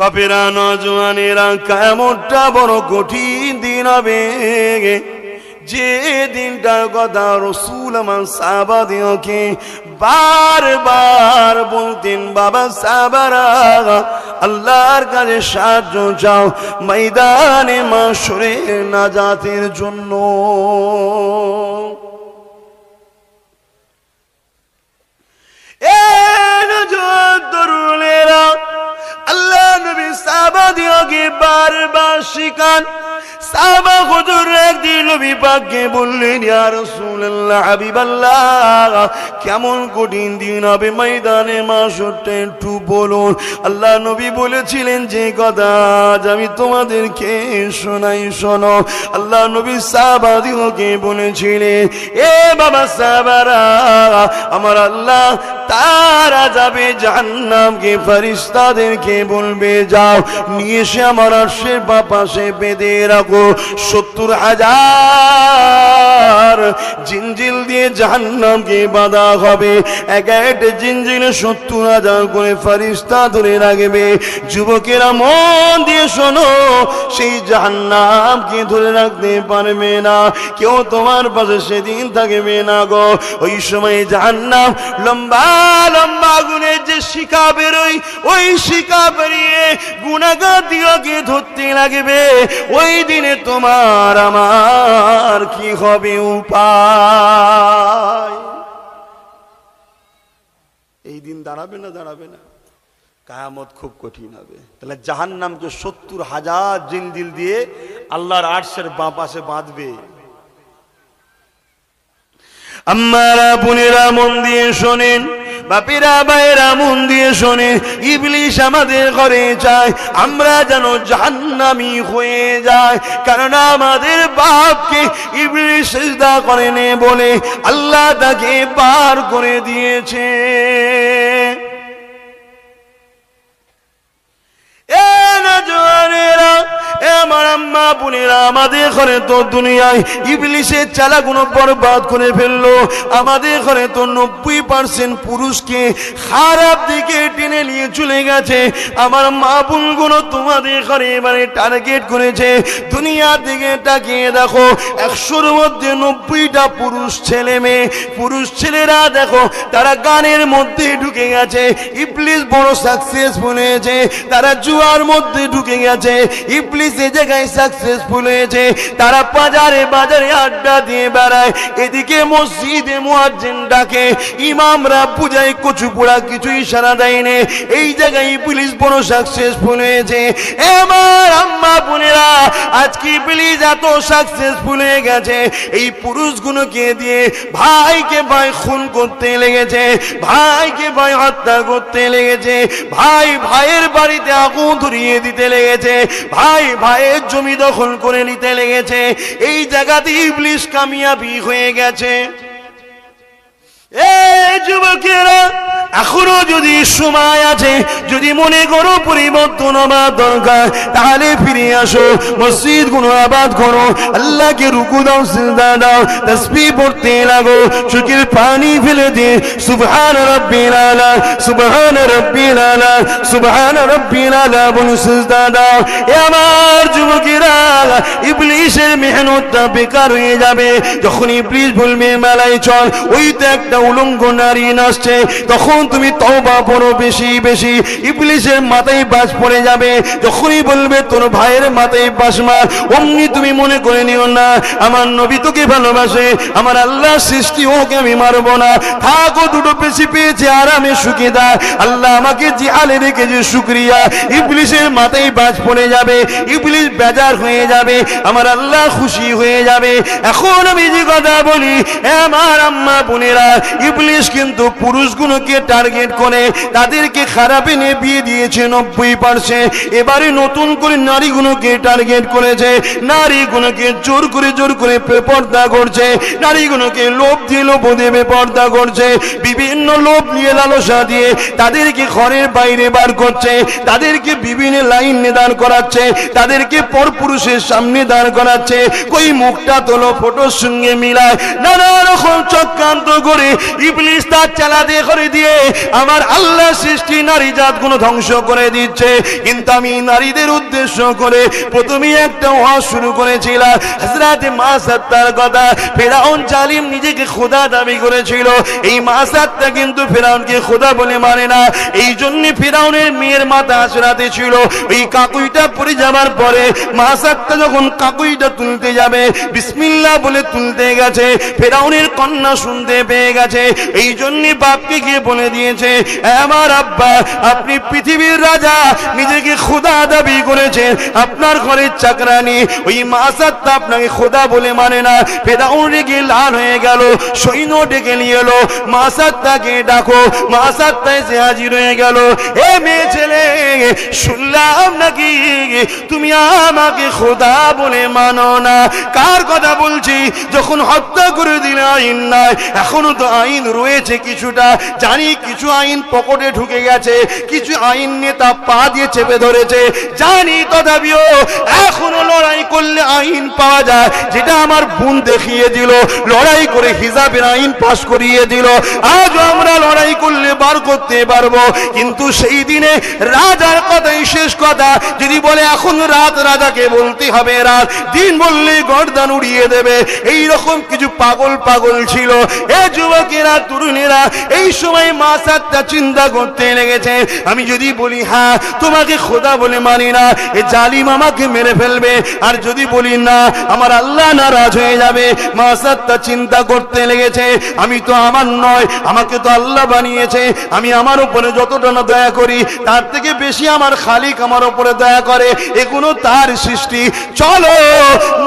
বাপেরা নওজওয়ানেরা কিয়ামতটা বড় কঠিন দিন হবে যে দিনটার কথা রাসূল আমার সাহাবাদেরকে বারবার বলতেন বাবা সাহাবারা আল্লাহর কাছে সাহায্য চাও ময়দানে মাশরে নাজাতের জন্য এ নওজওয়ান তরুণেরা আল্লাহ নবী সাহাবাদেরকে বারবার শিখান সাহাবা হুজুর একদিন নবী পাককে বললেন ইয়া রাসূলুল্লাহ হাবিবাল্লাহ কেমন কঠিন দিন হবে ময়দানে মাশরটা একটু বলুন আল্লাহ নবী বলেছিলেন যে কথা আজ আমি তোমাদেরকে শোনাই শোনো আল্লাহ নবী সাহাবাদেরকে বলেছিলেন এ বাবা সাহাবারা আমার আল্লাহ তারা যাবে জাহান্নামকে ফেরেশতাদেরকে বলবে যাও নিয়ে এসে আমার আরশের বাঁ পাশে বেঁধে রাখো ৭০,০০০ জিনজিল দিয়ে জাহান্নামকে বাঁধা হবে এক একটা জিনজিলে ৭০,০০০ করে ফেরেশতা ধরে রাখবে যুবকেরা মন দিয়ে শোনো সেই জাহান্নামকে ধরে রাখতে পারবে না কেউ তোমার পাশে সেদিন থাকবে না গো ওই সময় জাহান্নাম লম্বা লম্বা গুণের যে শিখা বেরোয় ওই শিখা বেরিয়ে গুনাহগারকে ধরতে লাগবে ওই দিনে তোমার আমার কি হবে উপায় এই দিন দাঁড়াবে না কিয়ামত খুব কঠিন হবে তাহলে জাহান্নামকে ৭০,০০০ জিনজিল দিয়ে আল্লাহর আরশের বাঁ পাশে বাঁধবে আম্মারা বোনেরা মন দিয়ে শোনেন বাপেরা ভাইয়েরা মন দিয়ে শোনেন ইবলিস আমাদের ঘরে চায় আমরা যেন জাহান্নামী হয়ে যায় কারণ আমাদের বাপকে ইবলিস সিজদা করেনি বলে আল্লাহ তাকে পার করে দিয়েছে এ নওজওয়ানেরা আমার আম্মা বোনেরা আমাদের ঘরে তো দুনিয়ায় ইবলিসের চালাগুলো বরবাদ করে ফেললো আমাদের ঘরে তো ৯০% পুরুষকে খারাপ দিকে টেনে নিয়ে চলে গেছে আমার মা বোনগুলো তোমাদের ঘরে এবারে টার্গেট করেছে দুনিয়ার দিকে তাকিয়ে দেখো ১০০-র মধ্যে ৯০টা পুরুষ ছেলে মেয়ে পুরুষ ছেলেরা দেখো তারা গানের মধ্যে ঢুকে গেছে ইবলিস বড় সাকসেসফুল হয়েছে তারা জুয়ার মধ্যে ঢুকে গেছে ইবলিস যে জায়গায় সাকসেসফুল হয়েছে তারা বাজারে বাজারে আড্ডা দিয়ে বেড়ায় এদিকে মসজিদে মুয়াজ্জিন ডাকে ইমামরা পূজায় কচু পোড়া কিছুই সারা দেয়নি এই জায়গায় ইবলিস বড় সাকসেসফুল হয়েছে আমার আম্মা বোনেরা আজকে ইবলিস এত সাকসেসফুল হয়ে গেছে এই পুরুষগুলোকে দিয়ে ভাইকে ভাই খুন করতে লেগেছে ভাইকে ভাই হত্যা করতে লেগেছে ভাই ভাইয়ের বাড়িতে আগুন ধরিয়ে দিতে লেগেছে ভাই ভাইয়ের জমি দখল করে নিতে লেগেছে এই জায়গাতে ইবলিস কামিয়াবি হয়ে গেছে এই যুবকেরা এখনো যদি সময় আছে যদি মনে করো পরিবর্তন হবার দরকার তাহলে ফিরে আসো মসজিদ গুলো আবাদ করো আল্লাহকে রুকু দাও সিজদা দাও তাসবিহ পড়তে লাগো চোখের পানি ফেলে দিয়ে সুবহান রাব্বিল আলা সুবহান রাব্বিল আলা সুবহান রাব্বিল আলা বলে সিজদা দাও এ আমার যুবকেরা ইবলিসের মেহনতটা বেকার হয়ে যাবে যখন ইবলিস বলবে মেলায় চল ওই তো একটা উলঙ্গ নারী নাচছে তখন তুমি তওবা পড়ো বেশি বেশি ইবলিসের মাথায় বাজ পড়ে যাবে যখনই বলবে তোর ভাইয়ের মাথায় বাজ মার অমনি তুমি মনে করে নিও না আমার নবী তোকে ভালোবাসে আমার আল্লাহ সৃষ্টি ওকে আমি মারবো না থাকো দুটো বেশি পেয়েছে আরামে সুখে দা আল্লাহ আমাকে জিহালে রেখেছে শুকরিয়া ইবলিসের মাথায় বাজ পড়ে যাবে ইবলিস বেজার হয়ে যাবে আমার আল্লাহ খুশি হয়ে যাবে এখন আমি যে কথা বলি আমার আম্মা বোনেরা ইবলিস কিন্তু পুরুষগুলোকে টার্গেট করে তাদেরকে খারাপ এনে বিয়ে দিয়েছে ৯০%। এবারে নতুন করে নারীগুলোকে টার্গেট করেছে নারীগুলোকে জোর করে বেপর্দা করছে নারীগুলোকে লোভ দিয়ে লোভ দিয়ে বেপর্দা করছে বিভিন্ন লোভ নিয়ে লালসা দিয়ে তাদেরকে ঘরের বাইরে বার করছে তাদেরকে বিভিন্ন লাইন দাঁড় করাচ্ছে তাদেরকে পরপুরুষের সামনে দাঁড় করাচ্ছে কই মুখটা তোলো ফটোর সঙ্গে মিলায় নানা রকম চক্রান্ত করে ইবলিস তার চালাতে করে দিয়ে আমার আল্লাহ সৃষ্টি নারী জাতগুলো ধ্বংস করে দিচ্ছে, কিন্তু আমি নারীদের উদ্দেশ্য করে প্রথমেই একটা ওয়াজ শুরু করেছিলাম হযরত মা সাত্তার কথা। ফেরাউন জালিম নিজেকে খোদা দাবি করেছিল, এই মা সাত্তা কিন্তু ফেরাউনকে খোদা বলে মানে না। এই জন্য ফেরাউনের মেয়ের মাথা আঁচড়াতে ছিল। ওই কাকুইটা পড়ে যাবার পরে মা সাত্তা যখন কাকুইটা তুলতে যাবে, বিসমিল্লাহ বলে তুলতে গেছে, ফেরাউনের কন্যা শুনতে পেয়ে গেছে। এই জন্য বাপকে গিয়ে বলে দিয়েছে, আমার আব্বা আপনি পৃথিবীর রাজা, নিজেকে খোদা দাবি করেছেন, আপনার ঘরের চাকরানি ওই মা সাত্তা আপনাকে খোদা বলে মানে না। ফেরাউন রেগে লাল হয়ে গেল, সৈন্য ডেকে নিয়ে এলো, মা সাত্তাকে ডাকো। মা সাত্তা এসে হাজির হয়ে গেল। এ মেয়ে ছেলে, শুনলাম নাকি তুমি আমাকে খোদা বলে মানো না? কার কথা বলছি? যখন হত্যা করে দিলে আইন নাই, এখনো তো আইন রয়েছে কিছুটা, জানি কিছু আইন পকেটে ঢুকে গেছে, কিছু আইন নেতা পা দিয়ে চেপে ধরেছে জানি, তথাপিও এখনো লড়াই করলে আইন পাওয়া যায়। যেটা আমার বোন দেখিয়ে দিল, লড়াই করে হিজাবের আইন পাশ করিয়ে দিল। আজ আমরা লড়াই করলে বার করতে পারবো, কিন্তু সেই দিনে রাজার কথাই শেষ কথা। যদি বলে এখন রাত, রাজাকে বলতে হবে রাত, দিন বললে গর্দান উড়িয়ে দেবে। এই রকম কিছু পাগল পাগল ছিল। এ যুবকেরা, তরুণেরা, এই সময় মা সাত্তা চিন্তা করতে লেগেছে, আমি যদি বলি হ্যাঁ তোমাকে খোদা বলে মানি না, এ জালিম আমাকে মেরে ফেলবে, আর যদি বলি না আমার আল্লাহ নারাজ হয়ে যাবে। মা সাত্তা চিন্তা করতে লেগেছে, আমি তো আমার নয়, আমাকে তো আল্লাহ বানিয়েছে, আমি আমার উপরে যতটা না দয়া করি তার থেকে বেশি আমার খালিক আমার উপরে দয়া করে, এগুলো তার সৃষ্টি। চলো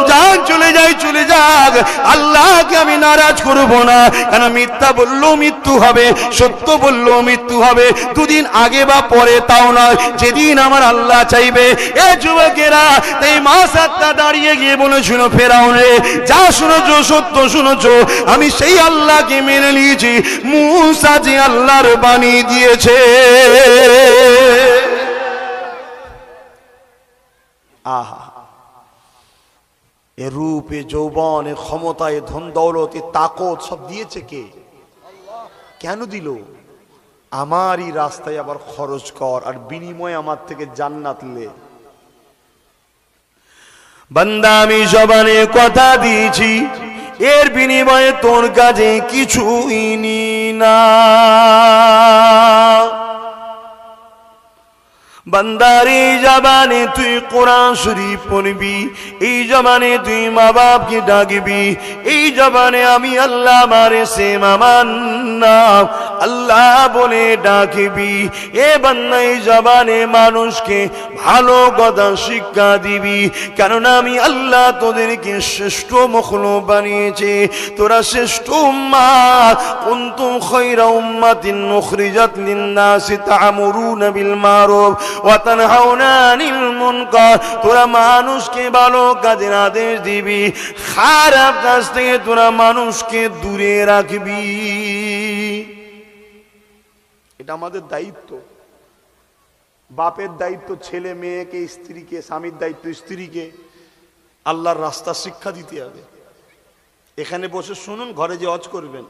যাক, চলে যাই, চলে যাক, আল্লাহকে আমি নারাজ করব না। কেন মিথ্যা বললেও মৃত্যু হবে, সত্য বললেও মৃত্যু হবে, দুদিন আগে বা পরে তাও নয়, যেদিন আমার আল্লাহ চাইবে। এ যুবকেরা, এই মা সাত্তা দাঁড়িয়ে গিয়ে বলেছিল, ফেরাউনে যা শুনেছো সত্য শুনেছো, আমি সেই আল্লাহকে মেনে নিয়েছি, মুসা যে আল্লাহর বাণী দিয়েছে। আহা, এ রূপ, এ যৌবন, এ ক্ষমতা, এ ধন দৌলত, এ তাকত সব দিয়েছে কে? কেন দিল? আমারই রাস্তায় আবার খরচ কর, আর বিনিময়ে আমার থেকে জান্নাত লে। বান্দা, আমি জবানে কথা দিয়েছি, এর বিনিময়ে তোর কাছে কিছুই নি না। বান্দার এই জবানে তুই কোরআন শরীফ পড়বি, এই জবানে তুই মা বাপকে ডাকবি, এই জবানে আমি আল্লাহ মারে সে মামান নাম আল্লাহ বলে ডাকবি। এ বান্দা, এই জবানে মানুষকে ভালো কথা শিক্ষা দিবি, কেননা আমি আল্লাহ তোদেরকে শ্রেষ্ঠ মখলুক বানিয়েছে, তোরা শ্রেষ্ঠ উম্মাহ। কুনতুম খায়রা উম্মাতিন উখরিজাত লিন-নাসি তা'মুরুনা বিল মারুফ ওয়া তানহাউনা আনিল মুনকার। তোরা মানুষকে ভালো কাজের আদেশ দিবি, খারাপ কাজ থেকে তোরা মানুষকে দূরে রাখবি। এটা আমাদের দায়িত্ব, বাপের দায়িত্ব ছেলে মেয়েকে, স্ত্রীকে, স্বামীর দায়িত্ব স্ত্রীকে আল্লাহর রাস্তা শিক্ষা দিতে হবে। এখানে বসে শুনুন, ঘরে যে হজ করবেন।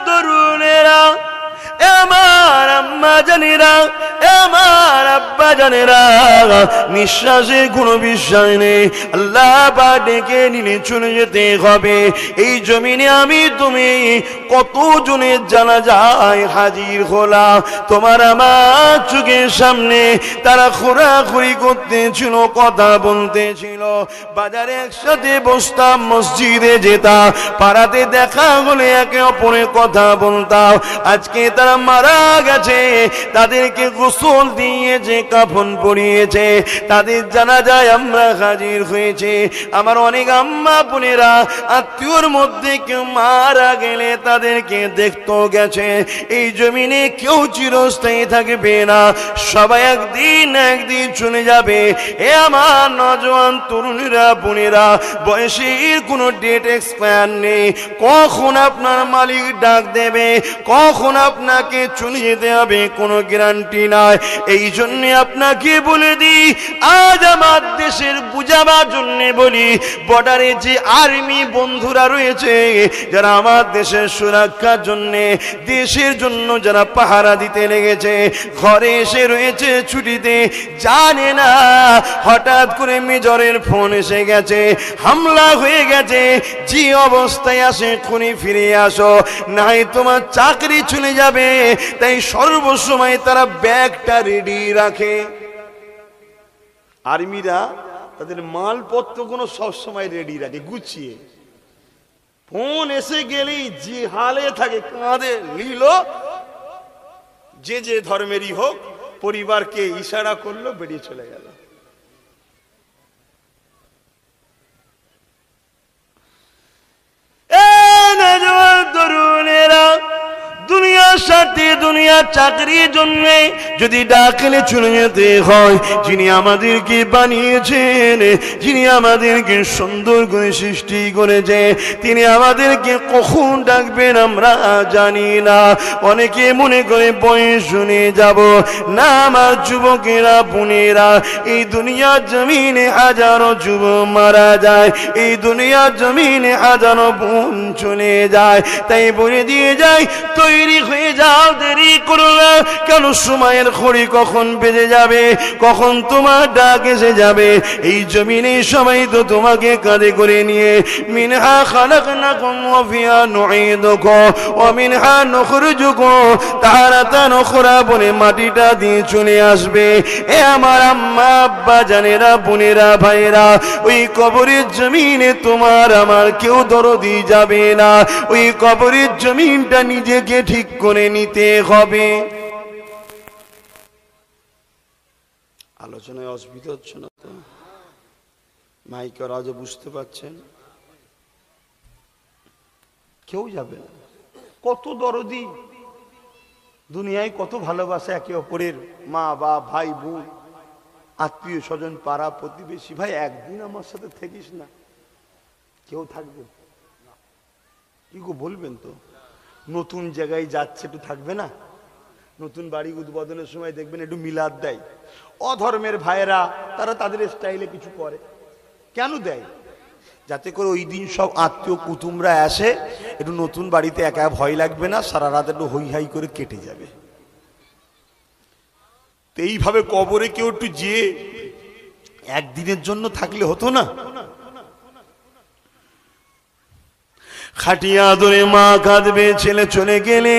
তরুণেরা, আমার আম্মা জানেরা, আমার আব্বা জানেরা, নিঃশ্বাসে কোনো বিশ্বাস নেই, আল্লাহ পাক ডেকে নিলে চলে যেতে হবে। এই জমিনে আমি তুমি কত জনের জানাজায় হাজির হলাম, তোমার আমার চোখের সামনে তারা খোরাখুরি করতেছিল, কথা বলতেছিল, বাজারে একসাথে বসতাম, মসজিদে যেতাম, পাড়াতে দেখা হলে একে অপরের কথা বলতাম। আজকে তারা মারা গেছে, তাদেরকে গোসল দিয়ে যে কাফন পরিয়েছে, তাদের জানাজায় আমরা হাজির হয়েছে। আমার অনেক আম্মা বোনেরা আত্মীয়র মধ্যে কেউ মারা গেলে তাদেরকে দেখতে গেছে। এই জমিনে কেউ চিরস্থায়ী থাকবে না, সবাই একদিন একদিন চলে যাবে। এ আমার নজওয়ান তরুণীরা, বোনেরা, বয়সের কোনো ডেট এক্সপায়ার নেই। কখন আপনার মালিক ডাক দেবে, কখন আপনাকে চলে যেতে হবে কোনো গ্যারান্টি নাই। এই জন্য আপনাকে বলে দিই, আজ আমার দেশের বুঝাবার জন্য বলি, বর্ডারে যে আর্মি বন্ধুরা রয়েছে যারা আমার দেশের সুরক্ষার জন্য, দেশের জন্য যারা পাহারা দিতে লেগেছে, ঘরে এসে রয়েছে ছুটিতে, জানে না হঠাৎ করে মেজরের ফোন এসে গেছে, হামলা হয়ে গেছে, যে অবস্থায় আসে খুনি ফিরে আসো, নাই তোমার চাকরি চলে যাবে। তাই সর্বসময় তারা ব্যাগটা রেডি রাখে। আর্মিরা তাদের মালপত্র কোনো সবসময় রেডি রাখে, গুছিয়ে। ফোন এসে গেলেই যে হালে থাকে, কাঁধে নিল, যে যে ধর্মেরই হোক, পরিবারকে ইশারা করলো, বেরিয়ে চলে গেল। তরুণেরা, দুনিয়ার সাথে দুনিয়ার চাকরির জন্য যদি ডাকলে চলে যেতে হয়, যিনি আমাদেরকে বানিয়েছেন, যিনি আমাদেরকে সুন্দর করে সৃষ্টি করেছে, তিনি আমাদেরকে কখন ডাকবেন আমরা জানি না। অনেকে মনে করে বয়স শুনে যাব না। আমার যুবকেরা, বোনেরা, এই দুনিয়ার জমিনে হাজারো যুবক মারা যায়, এই দুনিয়ার জমিনে হাজারো বোন চলে যায়। তাই বলে দিয়ে যায়, তৈরি হয়ে যাও, দেরি করো না। কেন সময়ের ঘড়ি কখন বেজে যাবে, কখন তোমার ডাক এসে যাবে। এই জমিনে সবাই তো তোমাকে কাঁধে করে নিয়ে, মিনহা খালাকনাকুম ওয়া ফিহা নুঈদুকুম ওয়া মিনহা নুখরিজুকুম তারাতান উখরা বলে মাটিটা দিয়ে চলে আসবে। এ আমার আম্মা আব্বা জানেরা, বোনেরা, ভাইরা, ওই কবরের জমিনে তোমার আমার কেউ দরদি যাবে না। ওই কবরের জমিনটা নিজেকে ঠিক করে নিতে হবে। আলোচনায় অসুবিধা হচ্ছে না তো? মাইকের আওয়াজে বুঝতে পারছেন? কেউ যাবে না। কত দরদি, দুনিয়ায় কত ভালোবাসা একে অপরের, মা বাপ, ভাই বোন, আত্মীয় স্বজন, পাড়া প্রতিবেশী। ভাই একদিন আমার সাথে থাকিস না, কেউ থাকবে? কি গো বলবেন তো? নতুন জায়গায় যাচ্ছে, একটু থাকবে না? নতুন বাড়ি উদ্বোধনের সময় দেখবেন একটু মিলাদ দেয়। অধর্মের ভাইয়েরা তারা তাদের স্টাইলে কিছু করে। কেন দেয়? যাতে করে ওই দিন সব আত্মীয় কুটুমরা আসে, একটু নতুন বাড়িতে একা ভয় লাগবে না, সারা রাত একটু হই হাই করে কেটে যাবে। তো এইভাবে কবরে কেউ একটু যেয়ে একদিনের জন্য থাকলে হতো না? খাটিয়া ধরে মা কাঁদবে ছেলে চলে গেলে,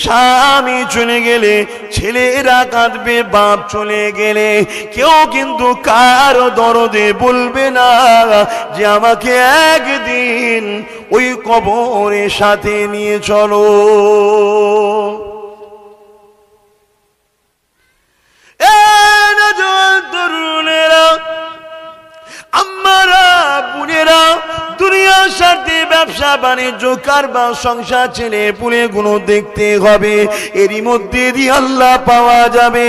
স্বামী চলে গেলে, ছেলেরা কাঁদবে বাপ চলে গেলে। কেউ কিন্তু কারো দরদে বলবে না যে আমাকে একদিন ওই কবরের সাথে নিয়ে চলো। তরুণেরা, আমারা, বোনেরা, দুনিয়ার সাথে ব্যবসা বাণিজ্য, কারবার, সংসার, ছেলে পুলে গুলো দেখতে হবে। এরই মধ্যে দিয়ে আল্লাহ পাওয়া যাবে,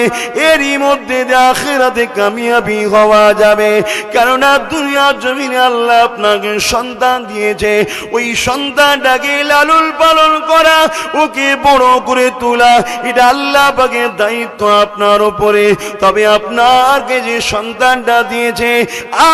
এরই মধ্যে দিয়ে আখিরাতে কামিয়াবি হওয়া যাবে। কেননা দুনিয়ার জমিনে আল্লাহ আপনাকে সন্তান দিয়েছে, ওই সন্তানটাকে লালন পালন করা, ওকে বড় করে তোলা, এটা আল্লাহ পাকের দায়িত্ব আপনার উপরে। তবে আপনাকে যে সন্তানটা দিয়েছে,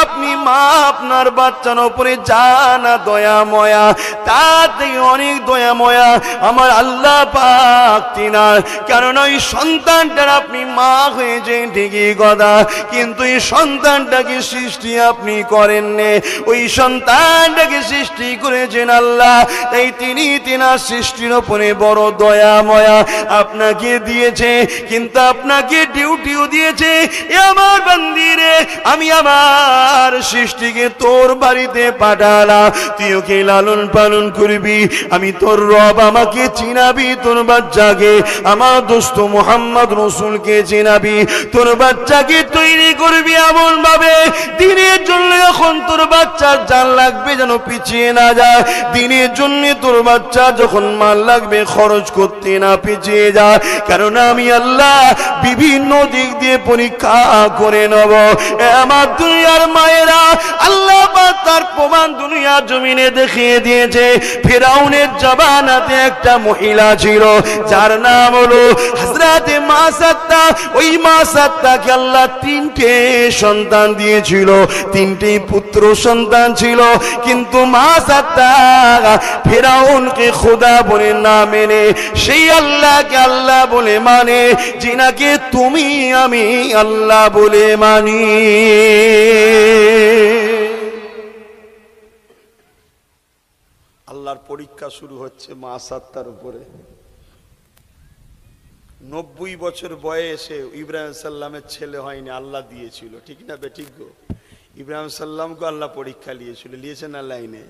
আপনি মা আপনার বাচ্চার উপরে জানা দয়াময়া, তার থেকে অনেক দয়াময়া আমার আল্লাহ পাক তিনার। কারণ ওই সন্তানটার আপনি মা হয়েছেন ঠিকই কথা, কিন্তু এই সন্তানটাকে সৃষ্টি আপনি করেননি, ওই সন্তানটাকে সৃষ্টি করেছেন আল্লাহ। তাই তিনি তিনার সৃষ্টির উপরে বড় দয়াময়া আপনাকে দিয়েছে। কিন্তু আপনাকে ডিউটিও দিয়েছে, এ আমার বান্দিরে, আমি আমার সৃষ্টিকে তোর বাড়িতে পাঠালাম, তুই ওকে লালন পালন করবি। আমি তোর রব, আমাকে চিনাবি, তোর বাচ্চাকে, আমার দোস্ত মুহাম্মদ রসুলকে চিনাবি, তোর বাচ্চাকে তৈরি করবি এমন ভাবে দিনের জন্য যখন তোর বাচ্চার জান লাগবে যেন পিছিয়ে না যায়, দিনের জন্য তোর বাচ্চা যখন মাল লাগবে খরচ করতে না পিছিয়ে যায়। কারণ আমি আল্লাহ বিভিন্ন দিক দিয়ে পরীক্ষা করে নেব। আমার দুনিয়ার মায়েরা, আল্লাহ তার প্রমাণ দুনিয়ার জমিনে দেখিয়ে দিয়ে দিয়েছে। ফিরাউনের জবানাতে একটা মহিলা ছিল যার নাম হলো হযরতে মাসাত্তা। ওই মাসাত্তাকে আল্লাহ তিনটে সন্তান দিয়েছিল, তিনটে পুত্র সন্তান ছিল। কিন্তু মাসাত্তা ফিরাউনকে খোদা বলে না মেনে সেই আল্লাহকে আল্লাহ বলে মানে, যিনাকে তুমি আমি আল্লাহ বলে মানি। আল্লাহর পরীক্ষা শুরু হচ্ছে মাসাত্তার উপরে। 90 বছর বয়সে ইব্রাহিম সাল্লামের ছেলে হয়নি, আল্লাহ দিয়েছিল, ঠিক না বেঠিক গো? ইব্রাহিম সাল্লামকে আল্লাহ পরীক্ষা নিয়েছিল, নিয়েছে না লাইনে?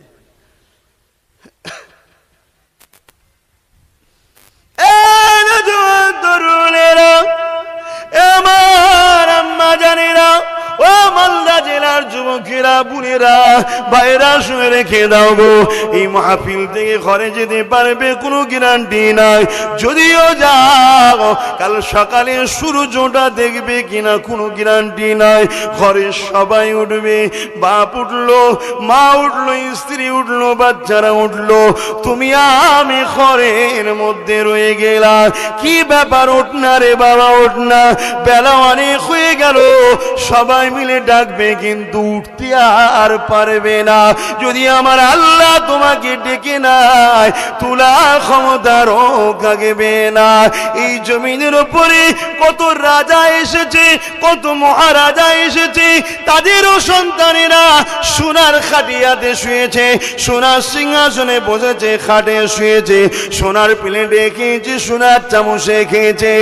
তরুণেরা, আমার আম্মা জানেরা, ও মালদা জেলার যুবকেরা, বুনেরা, বাইরা শুনে রেখে দাও গো, এই মাহফিল থেকে ঘরে যেতে পারবে কোনো গ্যারান্টি নাই। যদিও যাও কাল সকালে সূর্যটা দেখবে কিনা কোনো গ্যারান্টি নাই। ঘরে সবাই উঠবে, বাপ উঠলো, মা উঠলো, স্ত্রী উঠলো, বাচ্চারা উঠলো, তুমি আমি ঘরের মধ্যে রয়ে গেলাম। কি ব্যাপার? ওঠ না রে বাবা, ওঠ না, বেলা অনেক হয়ে গেল। সবাই মিলে ডাকবে কিন্তু উঠতে আর পারবে না। যদি আমার আল্লাহ তোমাকে ডেকে নাই, তোলা ক্ষমতারও থাকবে না। এই জমিনের উপরে কত রাজা এসেছে, কত মহারাজা এসেছে, তাদেরও সন্তানেরা সোনার খাটিয়াতে শুয়েছে, সোনার সিংহাসনে বসেছে, খাটে শুয়েছে, সোনার প্লেটে খেয়েছে, সোনার চামচে খেয়েছে।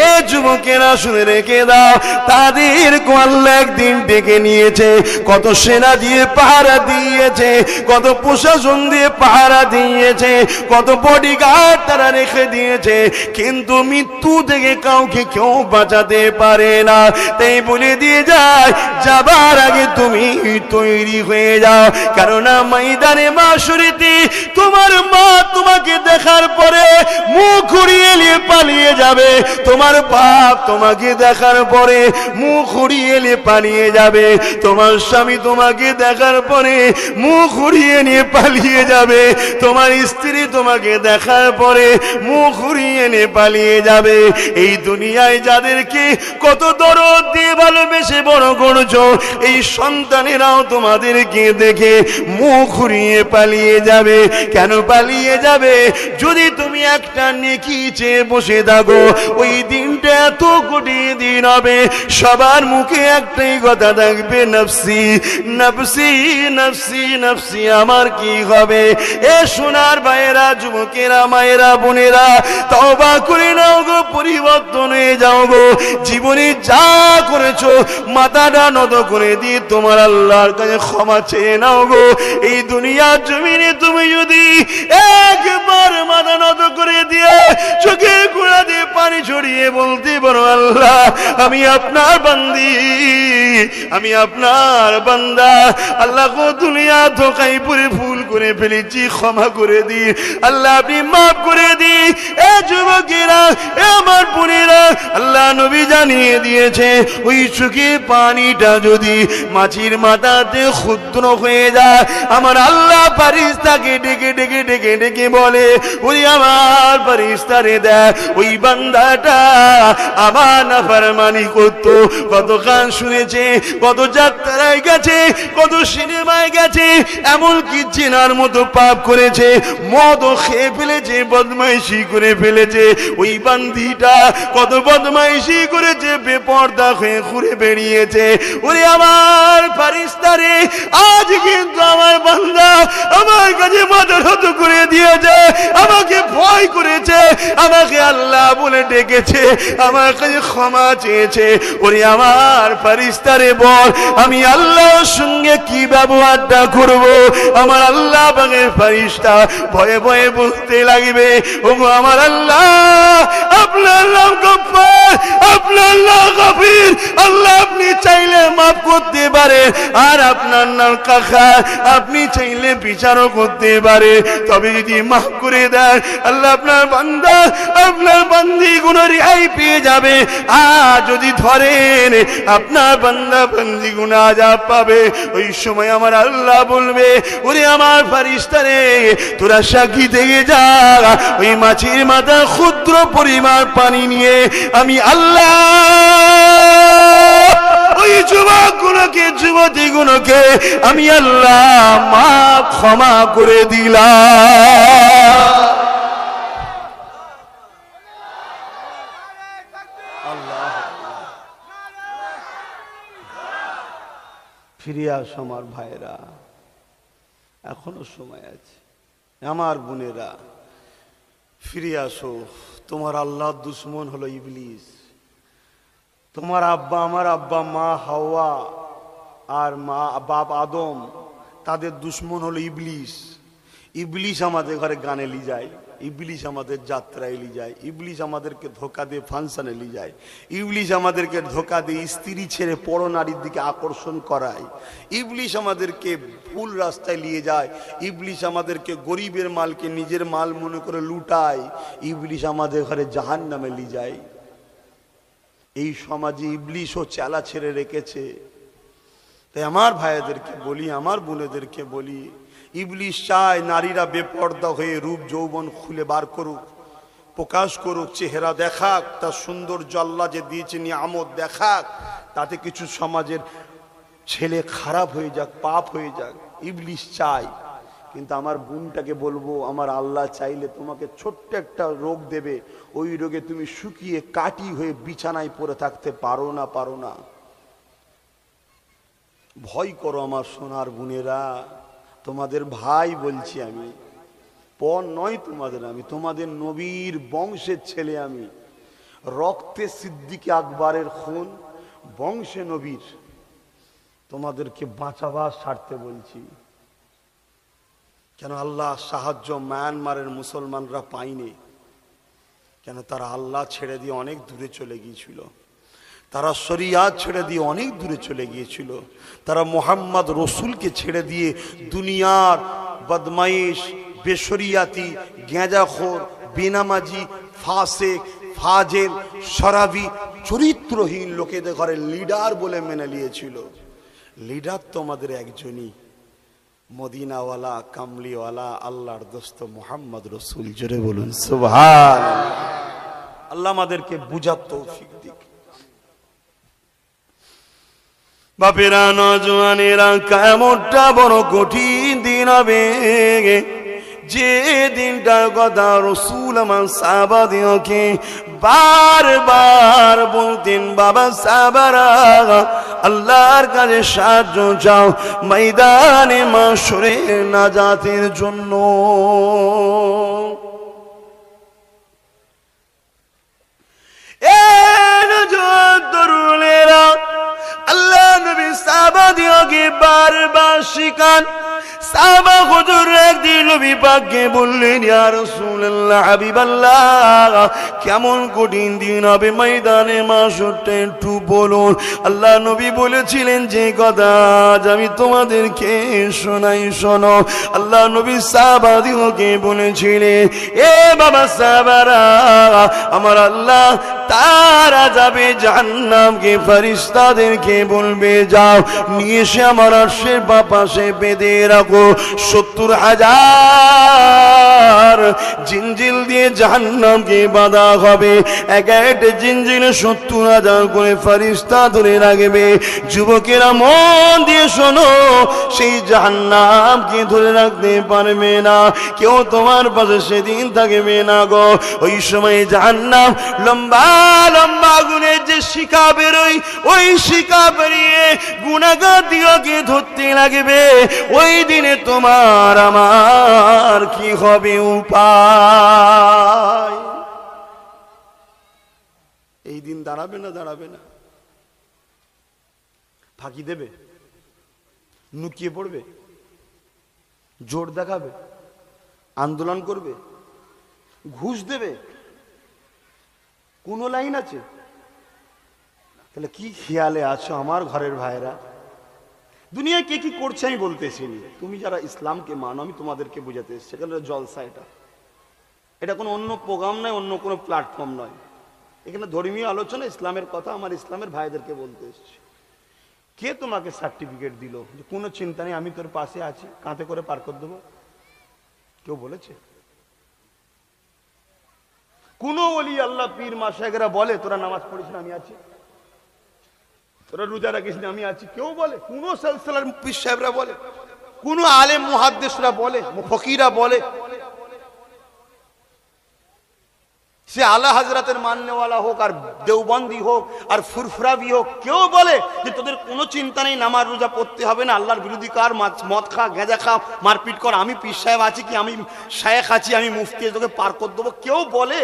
এ যুবকেরা শুনে রেখে দাও, তাদের আল্লাহ একদিন ডেকে নিয়েছে। কত সেনা দিয়ে পাহারা দিয়েছে, কত প্রশাসন দিয়ে পাহারা দিয়েছে, কত বডিগার্ড তারা রেখে দিয়েছে, কিন্তু মৃত্যু থেকে কাউকে কেউ বাঁচাতে পারে না। তাই বলে দিয়ে যায়, যাবার আগে তুমি তৈরি হয়ে যাও, কেননা ময়দানে মাশরিতে তোমার মা তোমাকে দেখার পরে মুখ ঘুরিয়ে নিয়ে পালিয়ে যাবে, তোমার বাপ তোমাকে দেখার পরে মুখ ঘুরিয়ে নিয়ে পালিয়ে যাবে, তোমার স্বামী তোমাকে দেখার পরে মুখ ঘুরিয়ে নিয়ে পালিয়ে যাবে, তোমার স্ত্রী তোমাকে দেখার পরে মুখ ঘুরিয়ে নিয়ে পালিয়ে যাবে। এই দুনিয়ায় যাদেরকে কত দরদ দিয়ে ভালোবেসে বড় করছো, এই সন্তানেরাও তোমাদেরকে দেখে মুখ ঘুরিয়ে পালিয়ে যাবে। কেন পালিয়ে যাবে? যদি তুমি একটা নেকি চেয়ে বসে থাকো, ওই দিনটা এত কঠিন দিন হবে, সবার মুখে একটাই কথা থাকবে, নফসি নফসি নফসি নফসি, আমার কি হবে? এ সোনার ভাইয়েরা, যুবকেরা, মায়েরা, বোনেরা, তওবা করে নাও গো, পরিবর্তন হয়ে যাও গো। জীবনে যা করেছো মাথাটা নত করে দিয়ে তোমার আল্লাহর কাছে ক্ষমা চেয়ে নাও গো। এই দুনিয়ার জমিনে তুমি যদি একবার মাথা নত করে দিয়ে চোখে গোড়া দিয়ে পানি ছড়িয়ে বলতে পারো, আল্লাহ আমি আপনার বান্দি, আমি আপনার বান্দা, আল্লাহ গো দুনিয়া ধোঁকায় পড়ে ভুল করে ফেলেছি, ক্ষমা করে দিন, আল্লাহ আপনি মাফ করে দিন। এ যুবকেরা, এ আমার বোনেরা, আল্লাহ নবী জানিয়ে দিয়েছে, ওই চোখে পানিটা যদি মাছির মাথাতে ক্ষুদ্র হয়ে যায়, আমার আল্লাহ ফারিস্তাকে ডেকে ডেকে ডেকে ডেকে বলে, ওই আমার ফারিস্তারে দেয়, ওই বান্দাটা আমার নাফরমানি করত, কত গান শুনেছে, কত যাত্রায় গেছে, কত সিনেমায় গেছে, এমনকি চেনার মতো পাপ করেছে, মদও খেয়ে ফেলেছে, বদমাইশি করে ফেলেছে। ওই বান্দিটা কত বদমাইশি করেছে, বেপর্দা হয়ে ঘুরে বেরিয়েছে। ওরে আমার ফারিস্তারে, আজ কিন্তু আমার বান্দা আমার কাছে মাথা নত করে দিয়েছে, আমাকে ভয় করেছে, আমাকে আল্লাহ বলে ডেকেছে, আমার কাছে ক্ষমা চেয়েছে। ওরে আমার ফারিস্তারে বল, আমি আল্লাহর সঙ্গে কি ব্যবহারটা করব? আমার আল্লাহ পাকের ফারিস্তা ভয়ে ভয়ে বলতে লাগবে, ওগো আমার আল্লাহ, আপনার নাম গফফার, আপনার নাম গফির, আল্লাহ আপনি আপনি চাইলে মাফ করতে পারে, আর আপনার নাম কাকা আপনি চাইলে বিচারও করতে পারে। তবে যদি মাফ করে দেন আল্লাহ আপনার বান্দা আপনার বান্দি গুলো রেহাই পেয়ে যাবে। আর যদি ধরেন আপনার বান্দা বান্দি গুলো আযাব পাবে। ওই সময় আমার আল্লাহ বলবে, ওরে আমার ফারিস্তারে তোরা সাক্ষী থেকে যা, ওই মাছের মাথা ক্ষুদ্র পরিমাণ পানি নিয়ে আমি আল্লাহ ওই যুবকগুলোকে যুবতীগুলোকে আমি আল্লাহ মাফ ক্ষমা করে দিলাম। ফিরে আসো আমার ভাইরা, এখনো সময় আছে। আমার বোনেরা ফিরে আসো। তোমার আল্লাহর দুশ্মন হলো ইবলিস। তোমার আব্বা আমার আব্বা মা হাওয়া আর মা বাপ আদম, তাদের দুশ্মন হলো ইবলিস। ইবলিস আমাদের ঘরে গানে লি যায়, ইবলিস আমাদের যাত্রায় লি যায়, ইবলিস আমাদেরকে ধোকা দিয়ে ফাংশনে লি যায়, ইবলিস আমাদেরকে ধোকা দিয়ে স্ত্রী ছেড়ে পর নারীর দিকে আকর্ষণ করায়, ইবলিস আমাদেরকে ভুল রাস্তায় নিয়ে যায়, ইবলিস আমাদেরকে গরিবের মালকে নিজের মাল মনে করে লুটায়, ইবলিস আমাদের ঘরে জাহান্নামে লি যায়। এই সমাজে ইবলিসও চালা ছেড়ে রেখেছে। তাই আমার ভাইদেরকে বলি, আমার বোনেদেরকে বলি, ইবলিস চায় নারীরা বেপর্দা হয়ে রূপ যৌবন খুলে বার করুক, প্রকাশ করুক, চেহারা দেখাক, তার সৌন্দর্য আল্লাহ যে দিয়েছে নিয়ামত দেখাক, তাতে কিছু সমাজের ছেলে খারাপ হয়ে যাক, পাপ হয়ে যাক, ইবলিস চায়। কিন্তু আমার বোনটাকে বলবো, আমার আল্লাহ চাইলে তোমাকে ছোট্ট একটা রোগ দেবে, ওই রোগে তুমি শুকিয়ে কাটি হয়ে বিছানায় পড়ে থাকতে পারো না, পারো না। ভয় করো আমার সোনার বোনেরা, তোমাদের ভাই বলছি আমি, পর নয় তোমাদের, আমি তোমাদের নবীর বংশের ছেলে, আমি রক্তে সিদ্দিক আকবরের খুন, বংশে নবীর। তোমাদেরকে বাঁচাবার স্বার্থে বলছি। কেন আল্লাহ সাহায্য মায়ানমারের মুসলমানরা পায়নি? কেন তারা আল্লাহ ছেড়ে দিয়ে অনেক দূরে চলে গিয়েছিল, তারা শরিয়াত ছেড়ে দিয়ে অনেক দূরে চলে গিয়েছিল, তারা মোহাম্মদ রসুলকে ছেড়ে দিয়ে দুনিয়ার বদমাইশ, বেশরিয়াতি, গেঁজাখোর, বেনামাজি, ফাসেক, ফাজেল, শরাবি, চরিত্রহীন লোকেদের ঘরে লিডার বলে মেনে নিয়েছিল। লিডার তো আমাদের একজনই, মদিনাওয়ালা, কামলিওয়ালা, আল্লাহর দোস্ত মোহাম্মদ রসুল। জোরে বলুন সুবহানাল্লাহ। আল্লাহ আমাদেরকে বুঝার তৌফিক দিক। বাপেরা, নজওয়ানেরা, কিয়ামতটা বড় কঠিন দিন হবে, যে দিনটার কথা রসুল আমার সাহাবাদেরকে বারবার বলতেন, বাবা সাহাবারা আল্লাহর কাছে সাহায্য চাও ময়দানে মাশরে নাজাতের জন্য। আল্লাহ নবী সাহাবাদেরকে বারবার শিখান। সাহাবা হুজুর একদিন নবী পাককে বললেন, ইয়া রাসূলুল্লাহ, হাবিবাল্লাহ, কেমন কঠিন দিন হবে ময়দানে মাশরটা একটু বলুন। আল্লাহ নবী বলেছিলেন যে কথা আজ আমি তোমাদেরকে শোনাই, শোনো। আল্লাহ নবী সাহাবাদেরকে বলেছিলেন, এ বাবা সাহাবারা, আমার আল্লাহ তারা যাবে জাহান্নামকে ফেরেশতাদেরকে বলবে, যাও নিয়ে এসে আমার আরশের পাশে বেঁধে রাখো। 70,000 জিনজিল দিয়ে জাহান্নামকে বাঁধা হবে। এক একটা জিনজিলে 70,000 করে ফেরেশতা ধরে রাখবে। যুবকেরা মন দিয়ে শোনো, সেই জাহান্নামকে ধরে রাখতে পারবে না কেউ, তোমার পাশে সেদিন থাকবে না গো। ওই সময় জাহান্নাম লম্বা লম্বা গুণের যে শিখা বেরোয়, ওই শিখা বেরিয়ে গুনাহগার দিগকে ধরতে লাগবে। ওই দিনে তোমার আমার কি হবে উপায়? এই দিন দাঁড়াবে না, দাঁড়াবে না? ফাঁকি দেবে, লুকিয়ে পড়বে, জোর দেখাবে, আন্দোলন করবে, ঘুষ দেবে? কোন লাইন আছে? তাহলে কি খেয়ালে আছো আমার ঘরের ভাইরা? দুনিয়ায় কে কি করছে আমি বলতেছি না, তুমি যারা ইসলামকে মানো আমি তোমাদেরকে বুঝাতে এসেছি। সেখানে জলসা, এটা কোনো অন্য প্রোগ্রাম নয়, অন্য কোনো প্ল্যাটফর্ম নয়। এখানে ধর্মীয় আলোচনা, ইসলামের কথা আমার ইসলামের ভাইদেরকে বলতে এসেছি। কে তোমাকে সার্টিফিকেট দিল যে কোনো চিন্তা নেই, আমি তোর পাশে আছি, কাঁধে করে পার করে দেবো? কেউ বলেছে? কোন ওলি আল্লাহ পীর মাশায়েখরা বলে তোরা নামাজ পড়িস না আমি আছি, তোরা রোজা রাখিস না আমি আছি? কেউ বলে? কোন সিলসিলার পীর সাহেবরা বলে? কোন আলেম মুহাদ্দিসরা বলে? ফকিরা বলে? সে আলা হযরতের মাননেওয়ালা হোক আর দেওবন্দি হোক আর ফুরফুরাবি হোক, কেউ বলে যে তোদের কোনো চিন্তা নেই, নামাজ রোজা পড়তে হবে না, আল্লাহর বিরোধী কার, মদ খা, গাঁজা খা, মারপিট কর, আমি পীর সাহেব আছি কি, আমি শায়েখ আছি, আমি মুফতি, তোকে পার করে দেবো? কেউ বলে?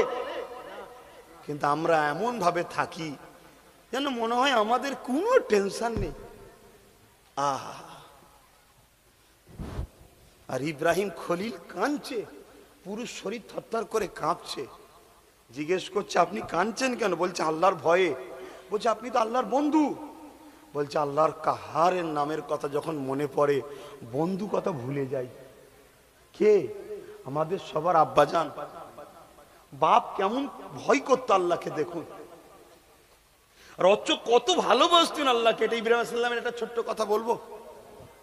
কিন্তু আমরা এমন ভাবে থাকি যেন মনে হয় আমাদের কোনো টেনশন নেই। আর ইব্রাহিম খলিল কাঁদছে, পুরো শরীর থরথর করে কাঁপছে। জিজ্ঞেস করছে আপনি কাঁদছেন কেন? বলছে আল্লাহর ভয়ে। বলছে আপনি তো আল্লাহর বন্ধু। বলছে আল্লাহর কাহারের নামের কথা যখন মনে পড়ে বন্ধু কথা ভুলে যাই। কে? আমাদের সবার আব্বাজান। বাপ কেমন ভয় করতো আল্লাহকে, দেখুন। আর কত ভালোবাসতেন আল্লাহকে। এটা ইব্রাহিম আলাইহিস সালামের একটা ছোট্ট কথা বলবো,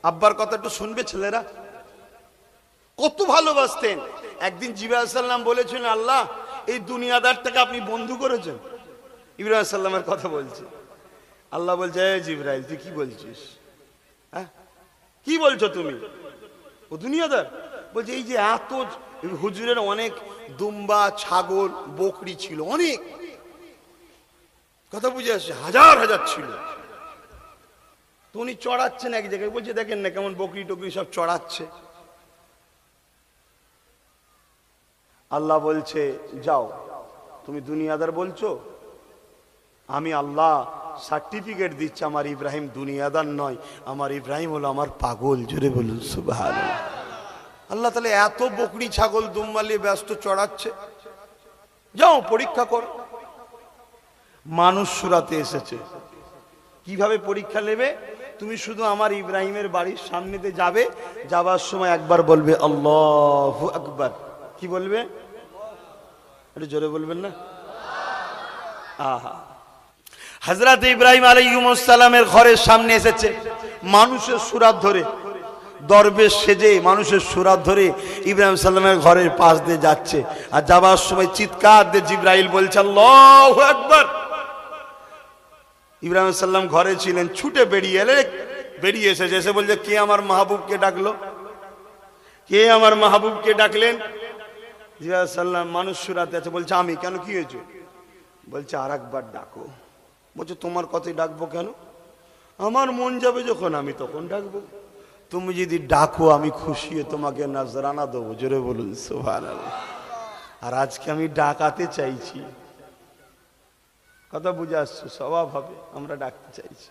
আব্বার কথা একটু শুনবে ছেলেরা। কত ভালোবাসতেন। একদিন জিবরাইল আলাইহিস সালাম বলেছেন আল্লাহ এই দুনিয়াদারটাকে আপনি বন্ধু করেছেন। ইব্রাহিম আলাইহিস সালামের কথা বলছে। আল্লাহ বলছে এই জিবরাইল তুই কি বলছিস? হ্যাঁ কি বলছো তুমি? ও দুনিয়াদার? বলছে এই যে এত হুজুরের অনেক দুম্বা, ছাগল, বকরি ছিল, অনেক কথা বুঝে আসছে, হাজার হাজার ছিল। তো উনি চড়াচ্ছেন এক জায়গায়। বলছে দেখেন না কেমন বকরি টকরি সব চড়াচ্ছে। আল্লাহ বলছে যাও, তুমি দুনিয়াদার বলছো, আমি আল্লাহ সার্টিফিকেট দিচ্ছি আমার ইব্রাহিম দুনিয়াদার নয়, আমার ইব্রাহিম হলো আমার পাগল। জোরে বলুন সুবহানাল্লাহ। আল্লাহ তাহলে এত বকরি ছাগল দুম্বালি ব্যস্ত চড়াচ্ছে, যাও পরীক্ষা করো। মানুষ সুরাতে এসেছে। কিভাবে পরীক্ষা নেবে? তুমি শুধু আমার ইব্রাহিমের বাড়ির সামনে দিয়ে যাবে, যাবার সময় একবার বলবে আল্লাহু আকবার। কি বলবে? একটু জোরে বলবেন না? আহা, হযরত ইব্রাহিম আলাইহিস সালামের ঘরের সামনে এসেছে, মানুষের সুরাত ধরে, দরবেশ সেজে মানুষের সুরাত ধরে ইব্রাহিম সাল্লামের ঘরের পাশ দিয়ে যাচ্ছে। আর যাবার সময় চিৎকার দিয়ে জিবরাইল বলছে আল্লাহু আকবার। ইব্রাহিম সাল্লাম ঘরে ছিলেন, ছুটে বেরিয়ে এসেছে। এসে বলছে কে আমার মাহবুবকে ডাকলো? কে আমার মাহবুবকে ডাকলেন? জিবরাইল সাল্লাম মানুষ সুরাতে আছে। বলছে আমি। কেন, কি হয়েছে? বলছে আর একবার ডাকো। বলছে তোমার কথাই ডাকবো কেন? আমার মন যাবে যখন আমি তখন ডাকবো। তুমি যদি ডাকো আমি খুশি হয়ে তোমাকে নজরানা দেবো। জোরে বলুন সুবহানাল্লাহ। আর আজকে আমি ডাকাতে চাইছি। কথা বুঝে আসছো? স্বভাব হবে আমরা ডাকতে চাইছি।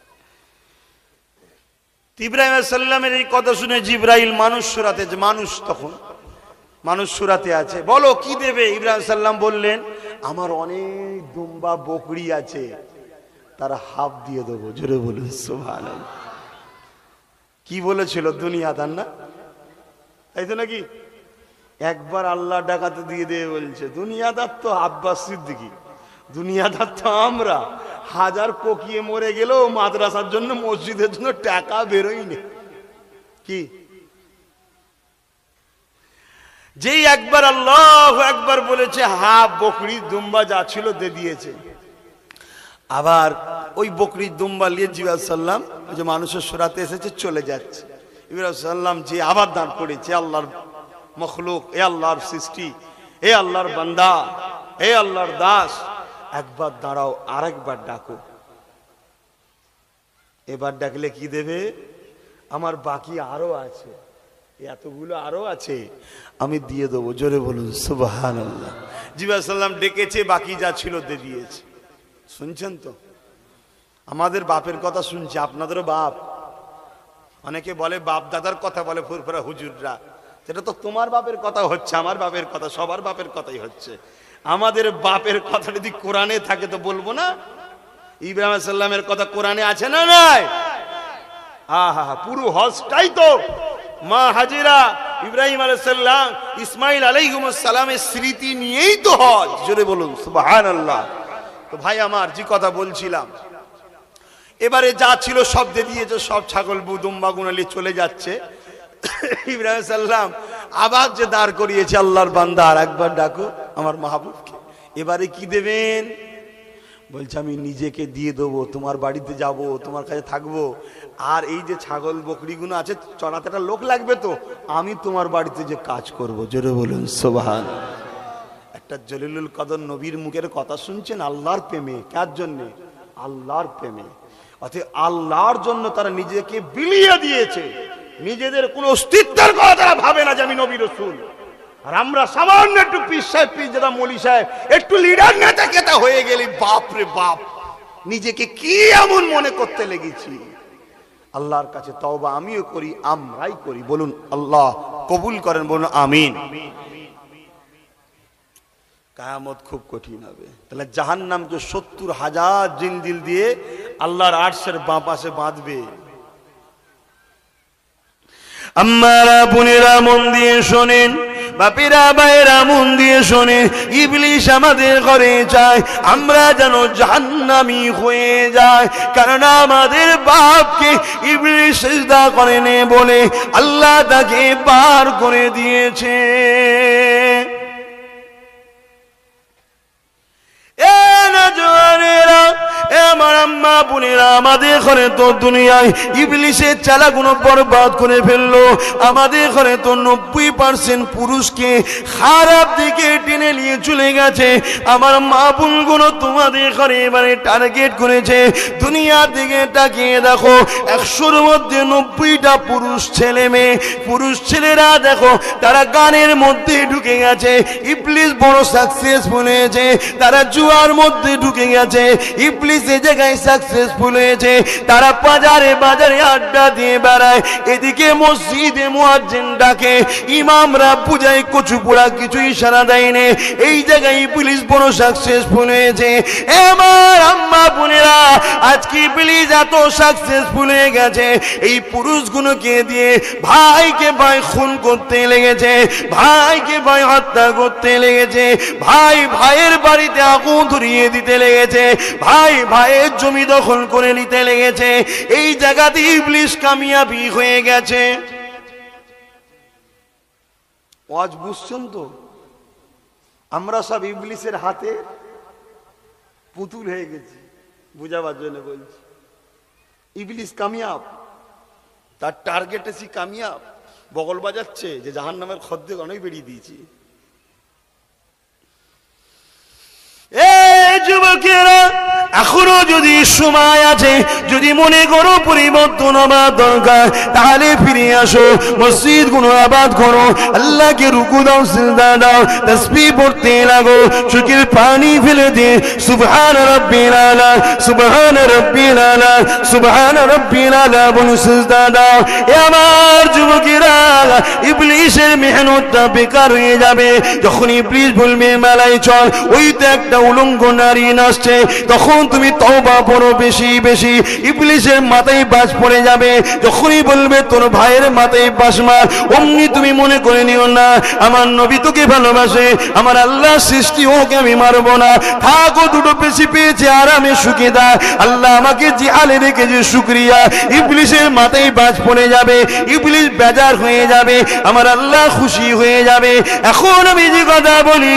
ইব্রাহিম আলাইহিস সালামের এই কথা শুনে জিবরাইল মানুষ সুরাতে, মানুষ তখন মানুষ সুরাতে আছে। বলো কি দেবে? ইব্রাহিম সাল্লাম বললেন আমার অনেক দুম্বা বকরি আছে, তার হাফ দিয়ে দেবো। জোরে বলুন সুবহানাল্লাহ। কি বলেছিল? দুনিয়াদার না, তাই তো নাকি? একবার আল্লাহ ডাকাতে দিয়ে দিয়ে বলছে দুনিয়াদার তো আব্বাস সিদ্দিকী, দুনিয়াদার তো আমরা। হাজার কোকিয়ে মরে গেলেও মাদ্রাসার জন্য, মসজিদের জন্য টাকা বেরোয়নি। কি যেই একবার আল্লাহু আকবার বলেছে, হাফ বকরি দুম্বা যা ছিল দিয়ে দিয়েছে। আবার ওই বকরি দুম্বা নিয়ে জিবরাইল সাল্লাম যে মানুষের সুরাতে এসেছে চলে যাচ্ছে। ইব্রাহিম সাল্লাম যে আবার দাঁড় করেছে, আল্লাহর মখলুক, এ আল্লাহর সৃষ্টি, এ আল্লাহর বান্দা, এ আল্লাহর দাস, একবার দাঁড়াও, আরেকবার ডাকো। এবার ডাকলে কি দেবে? আমার বাকি আরো আছে, এতগুলো আরো আছে, আমি দিয়ে দেবো। জোরে বলুন সুবহানাল্লাহ। জিবরাইল সাল্লাম ডেকেছে, বাকি যা ছিল দিয়ে দিয়েছে। শুনছেন তো? আমাদের বাপের কথা শুনছে, আপনাদেরও বাপ। অনেকে বলে বাপ দাদার কথা বলে ফুরফুরা হুজুররা, সেটা তো তোমার বাপের কথা হচ্ছে, আমার বাপের কথা, সবার বাপের কথাই হচ্ছে। আমাদের বাপের কথা যদি কোরআনে থাকে তো বলবো না? ইব্রাহিম আলাইহিস সালামের কথা কোরআনে আছে না নাই? আহা, পুরো হজটাই তো মা হাজিরা, ইব্রাহিম আলাইহিস সালাম, ইসমাইল আলাইহিস সালামের স্মৃতি নিয়েই তো হজ। জোরে বলুন সুবহানাল্লাহ। তো ভাই আমার, যে কথা বলছিলাম, এবারে যা ছিল সব দিয়ে দিয়েছে, সব ছাগল দুম্বা গুনালি চলে যাচ্ছে। ইব্রাহিম সাল্লাম আবার যে দাঁড় করিয়েছে, আল্লাহর বান্দা আর একবার ডাকো আমার মাহবুবকে। এবারে কি দেবেন? বলছে আমি নিজেকে দিয়ে দেবো, তোমার বাড়িতে যাব, তোমার কাছে থাকবো, আর এই যে ছাগল বকরিগুলো আছে চড়াতে একটা লোক লাগবে, তো আমি তোমার বাড়িতে যে কাজ করব। জোরে বলুন সুবহানাল্লাহ। একটা জলিলুল কদর নবীর মুখের কথা শুনছেন, আল্লাহর প্রেমে। কার জন্যে? আল্লাহর প্রেমে। অর্থাৎ আল্লাহর জন্য তারা নিজেকে বিলিয়ে দিয়েছে। নিজেদের কোন অস্তিত্বের কথা তারা ভাবে না যে আমি নবী রাসূল। আর আমরা সামান্য একটু পীর সাহেব, পীর যেটা মৌলী সাহেব, একটু লিডার নেতা কেতা হয়ে গেলি, বাপ রে বাপ, নিজেকে কি এমন মনে করতে লেগেছি। আল্লাহর কাছে তওবা আমিও করি, আমরাই করি। বলুন আল্লাহ কবুল করেন, বলুন আমিন। কিয়ামত খুব কঠিন হবে। তাহলে জাহান্নামকে ৭০,০০০ জিনজিল দিয়ে আল্লাহর আরশের বাঁ পাশে বাঁধবে। আম্মারা বোনেরা মন দিয়ে শোনেন, বাপেরা ভাইয়েরা মন দিয়ে শোনেন, ইবলিশ আমাদের ঘরে চায় আমরা যেন জাহান্নামী হয়ে যায়। কারণ আমাদের বাপকে ইবলিশ সিজদা করেনি বলে আল্লাহ তাকে বার করে দিয়েছে। আমার আম্মা বোনেরা, আমাদের ঘরে তো দুনিয়ায় ইবলিশের চালাগুলো বরবাদ করে ফেললো। আমাদের ঘরে তো 90% পুরুষকে খারাপ দিকে টেনে নিয়ে চলে গেছে। আমার মা বোনগুলো তোমাদের ঘরে এবারে টার্গেট করেছে। দুনিয়ার দিকে তাকিয়ে দেখো, 100-র মধ্যে 90টা পুরুষ ছেলে মেয়ে। পুরুষ ছেলেরা দেখো তারা গানের মধ্যে ঢুকে গেছে, ইবলিশ বড় সাকসেসফুল হয়েছে। তারা জুয়ার মধ্যে ঢুকে গেছে, ইবলিশ যে জায়গায় সাকসেসফুল হয়েছে। তারা বাজারে বাজারে আড্ডা দিয়ে বেড়ায়, এদিকে মসজিদে মুয়াজ্জিন ডাকে, ইমামরা পূজায় কচু পোড়া কিছু ইশারা দেয়নি। এই জায়গায় ইবলিশ বড় সাকসেসফুল হয়েছে। আমার আম্মা বোনেরা, আজকে ইবলিশ এত সাকসেসফুল হয়ে গেছে, এই পুরুষগুলোকে দিয়ে ভাইকে ভাই খুন করতে লেগেছে, ভাইকে ভাই হত্যা করতে লেগেছে, ভাই ভাইয়ের বাড়িতে আগুন ধরিয়ে দিতে লেগেছে, ভাই ভাইয়ের জমি দখল করে নিতে লেগেছে। এই জায়গাতে ইবলিশ কামিয়াবি হয়ে গেছে। ওয়াজ বুঝছেন তো? আমরা সব ইবলিশের হাতে পুতুল হয়ে গেছি, বুঝাবার জন্য বলছি। ইবলিশ কামিয়াব, তার টার্গেট এসে কামিয়াব, বগল বাজাচ্ছে যে জাহান্নামের খদ্দে অনেক বেরিয়ে দিয়েছি। যুবকেরা, এখনো যদি সময় আছে, যদি মনে করো পরিবর্তন হবার দরকার, তাহলে ফিরে আসো, মসজিদ গুলো আবাদ করো, আল্লাহকে রুকু দাও, সিজদা দাও, তাসবিহ পড়তে লাগো, চোখের পানি ফেলে দিয়ে সুবহান রাব্বিল আলা, সুবহান রাব্বিল আলা, সুবহান রাব্বিল আলা বলে সিজদা দাও। আমার যুবকেরা, ইবলিশের মেহনতটা বেকার হয়ে যাবে। যখন ইবলিশ বলবে মেলায় চল, ওই তো একটা উলঙ্গ নারী নাচছে, তখন তুমি তওবা পড়ো বেশি বেশি, ইবলিশের মাথায় বাজ পড়ে যাবে। যখনই বলবে তোর ভাইয়ের মাথায় বাজ মার, অমনি তুমি মনে করে নিও না আমার নবী তোকে ভালোবাসে, আমার আল্লাহ সৃষ্টি, ওকে আমি মারবো না। থাকো, দুটো বেশি পেয়েছে আরামে সুখে দা, আল্লাহ আমাকে যে আলে রেখেছে শুকরিয়া। ইবলিশের মাথায় বাজ পড়ে যাবে, ইবলিশ বেজার হয়ে যাবে, আমার আল্লাহ খুশি হয়ে যাবে। এখন আমি যে কথা বলি,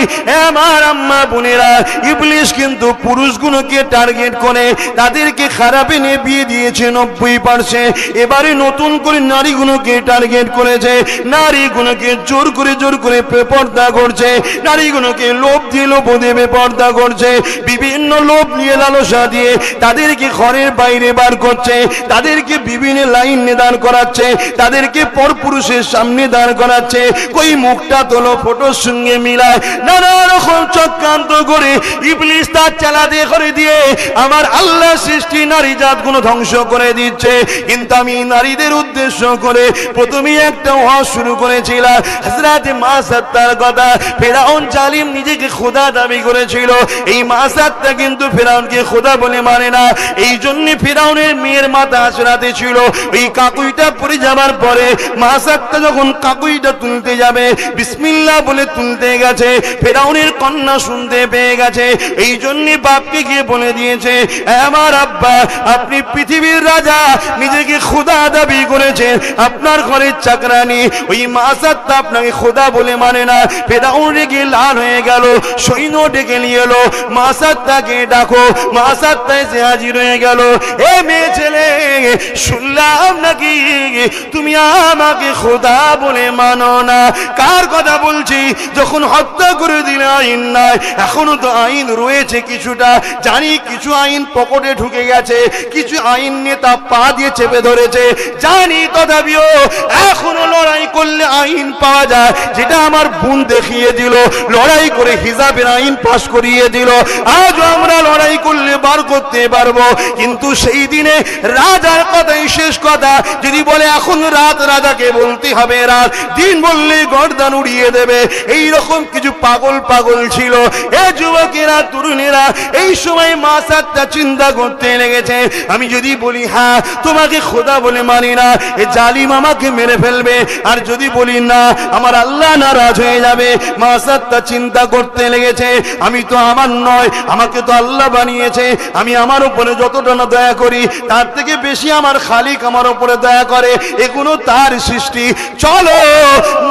আমার আম্মা বোনেরা, ইবলিশ কিন্তু পুরুষগুলোকে টার্গেট করে তাদেরকে খারাপ এনে বিয়ে দিয়েছে 90%। এবারে নতুন করে নারীগুলোকে টার্গেট করেছে, নারীগুলোকে জোর করে বেপর্দা করছে, নারীগুলোকে লোভ দিয়ে লোভ দিয়ে বেপর্দা করছে, বিভিন্ন লোভ নিয়ে লালসা দিয়ে তাদেরকে ঘরের বাইরে বার করছে, তাদেরকে বিভিন্ন লাইন দাঁড় করাচ্ছে, তাদেরকে পরপুরুষের সামনে দাঁড় করাচ্ছে, কই মুখটা তোলো ফটোর সঙ্গে মিলায়, নানা রকম চক্রান্ত করে ইবলিশ তার চালাতে করে দিয়ে আমার আল্লাহ সৃষ্টি নারী জাতগুলো ধ্বংস করে দিচ্ছে, কিন্তু আমি নারীদের উদ্দেশ্য করে প্রথমে একটা ওয়াজ শুরু করেছিলাম হযরত মাসাত্তার কথা। ফেরাউন জালিম নিজেকে খোদা দাবি করেছিল, এই মাসাত্তা কিন্তু ফেরাউনকে খোদা বলে মানে না। এই জন্য ফেরাউনের মেয়ের মাথা আশরাতে ছিল। এই কাকুইটা পড়ে যাবার পরে মাসাত্তা যখন কাকুইটা তুলতে যাবে, বিসমিল্লাহ বলে তুলতে গেছে, ফেরাউনের কন্যা শুনতে পেয়ে গেছে। এই জন্য বাপকে গিয়ে বলে দিয়েছে, আমার আব্বা আপনি পৃথিবীর রাজা, নিজেকে খোদা দাবি করেছেন, আপনার ঘরের চাকরানি ওই মাসাত্তা আপনাকে খোদা বলে মানে না। ফেরাউন রেগে লাল হয়ে গেল, সৈন্য ডেকে নিয়ে এলো, মাসাত্তাকে ডাকো। মাসাত্তা এসে হাজির হয়ে গেল। এ মেয়ে ছেলে, শুনলাম নাকি তুমি আমাকে খোদা বলে মানো না। কার কথা বলছি? যখন হত্যা করে দিলে আইন নাই, এখনো তো আইন রয়েছে কিছুটা, জানি কিছু আইন পকেটে ঢুকে গেছে, কিছু আইন নেতা পা দিয়ে চেপে ধরেছে জানি, তথাপিও এখনো লড়াই করলে আইন পাওয়া যায়, যেটা আমার বোন দেখিয়ে দিল, লড়াই করে হিজাবের আইন পাশ করিয়ে দিল। আজও আমরা লড়াই করলে বার করতে পারবো, কিন্তু সেই দিনে রাজার কথাই শেষ কথা। যদি বলে এখন রাত, রাজাকে বলতে হবে রাত, দিন বললে গর্দান উড়িয়ে দেবে। এই রকম কিছু পাগল পাগল ছিল। এ যুবকেরা, তরুণেরা, এই সময় মাসাত্তা চিন্তা করতে লেগেছে, আমি যদি বলি হ্যাঁ তোমাকে খোদা বলে মানি না, এ জালিম আমাকে মেরে ফেলবে, আর যদি বলি না আমার আল্লাহ নারাজ হয়ে যাবে। মাসাত্তা চিন্তা করতে লেগেছে, আমি তো আমার নয়, আমাকে তো আল্লাহ বানিয়েছে, আমি আমার উপরে যতটা না দয়া করি তার থেকে বেশি আমার খালিক আমার উপরে দয়া করে, এগুলো তার সৃষ্টি। চলো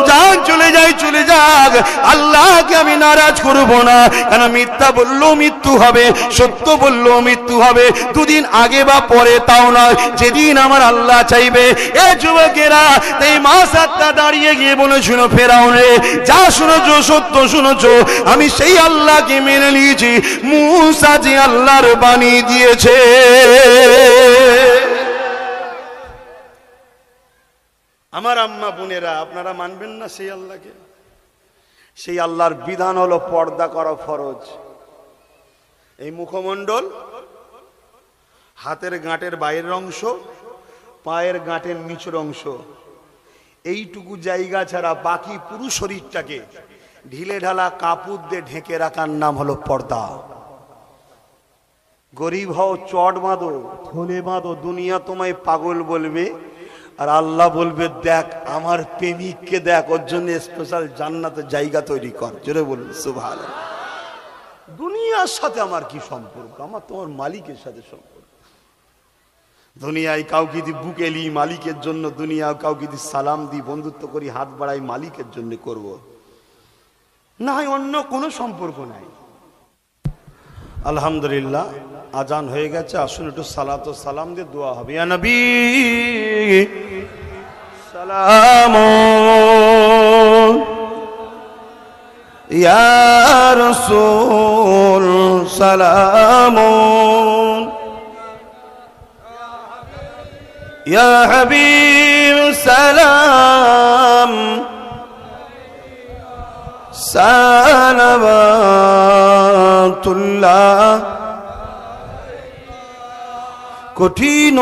যাক, চলে যাই, চলে যাক, আল্লাহকে আমি নারাজ করব না। কেন মিথ্যা বললেও মৃত্যু হবে, সত্য বললেও মৃত্যু হবে, দুদিন আগে বা পরে তাও নয়, যেদিন আমার আল্লাহ চাইবে। এ যুবকেরা, এই মাসাত্তা দাঁড়িয়ে গিয়ে বলেছিল, ফেরাউনে যা শুনেছো সত্য শুনেছো, আমি সেই আল্লাহকে মেনে নিয়েছি, মুসা যে আল্লাহর বাণী দিয়েছে। আমার আম্মা বোনেরা, আপনারা মানবেন না সেই আল্লাহকে? সেই আল্লাহর বিধান হলো পর্দা করা ফরজ। এই মুখমণ্ডল, হাতের গাঁটের বাইরের অংশ, পায়ের গাঁটের নিচের অংশ, এইটুকু জায়গা ছাড়া বাকি পুরো শরীরটাকে ঢিলে ঢালা কাপড় দিয়ে ঢেকে রাখার নাম হলো পর্দা। গরিব হও, চট বাঁধো, থলে বাঁধো, দুনিয়া তোমায় পাগল বলবে, আর আল্লাহ বলবে দেখ আমার প্রেমিককে দেখ, ওর জন্য স্পেশাল জান্নাতে জায়গা তৈরি কর। জোরে বলুন সুবহানাল্লাহ। দুনিয়ার সাথে আমার কি সম্পর্ক? আমার তোমার মালিকের সাথে সম্পর্ক। দুনিয়ায় কাউকে দি বুকে লি মালিকের জন্য, দুনিয়া কাউকে দি সালাম দি বন্ধুত্ব করি, হাত বাড়াই মালিকের জন্য করব, না হয় অন্য কোনো সম্পর্ক নাই। আলহামদুলিল্লাহ, আজান হয়ে গেছে, আসুন একটু সালাত ও সালাম দিয়ে দোয়া হবে। ইয়া নবী সালাম, ইয়া রাসূল সালাম, ইয়া হাবিব সালাম, সালাওয়াতুল্লাহ। কঠিন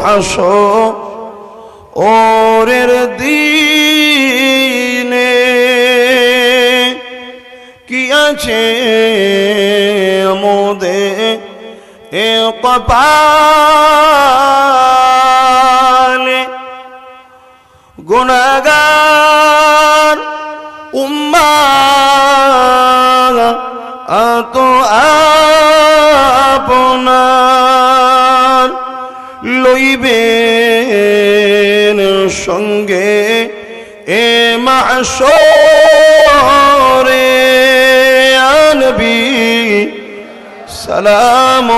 হাসরের দিনে কি আছে মোদের এ কপালে, গুনাহগার উম্মাত আপনার লইবেন সঙ্গে এ মাহশরে। নবী সালাম,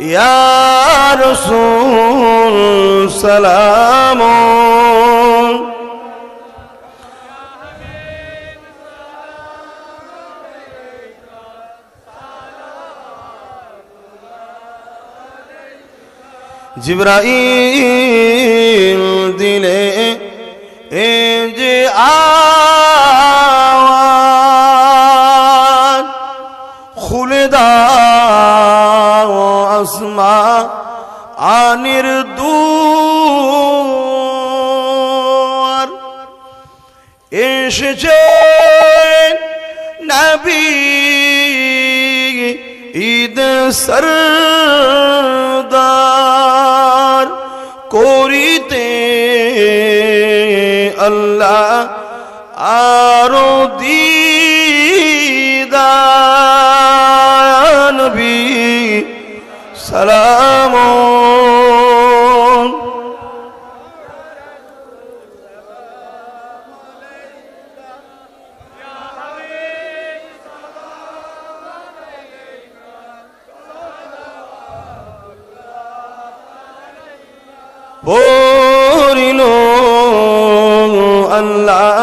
ইয়া রাসূল সালাম, জিবরাইল দিলে এ যে আওয়াজ আনির দুয়ার এসেছে নবী ঈদ সরদার করিতে আল্লাহ আরো দিদার নবী সালাম পড়িল আল্লাহ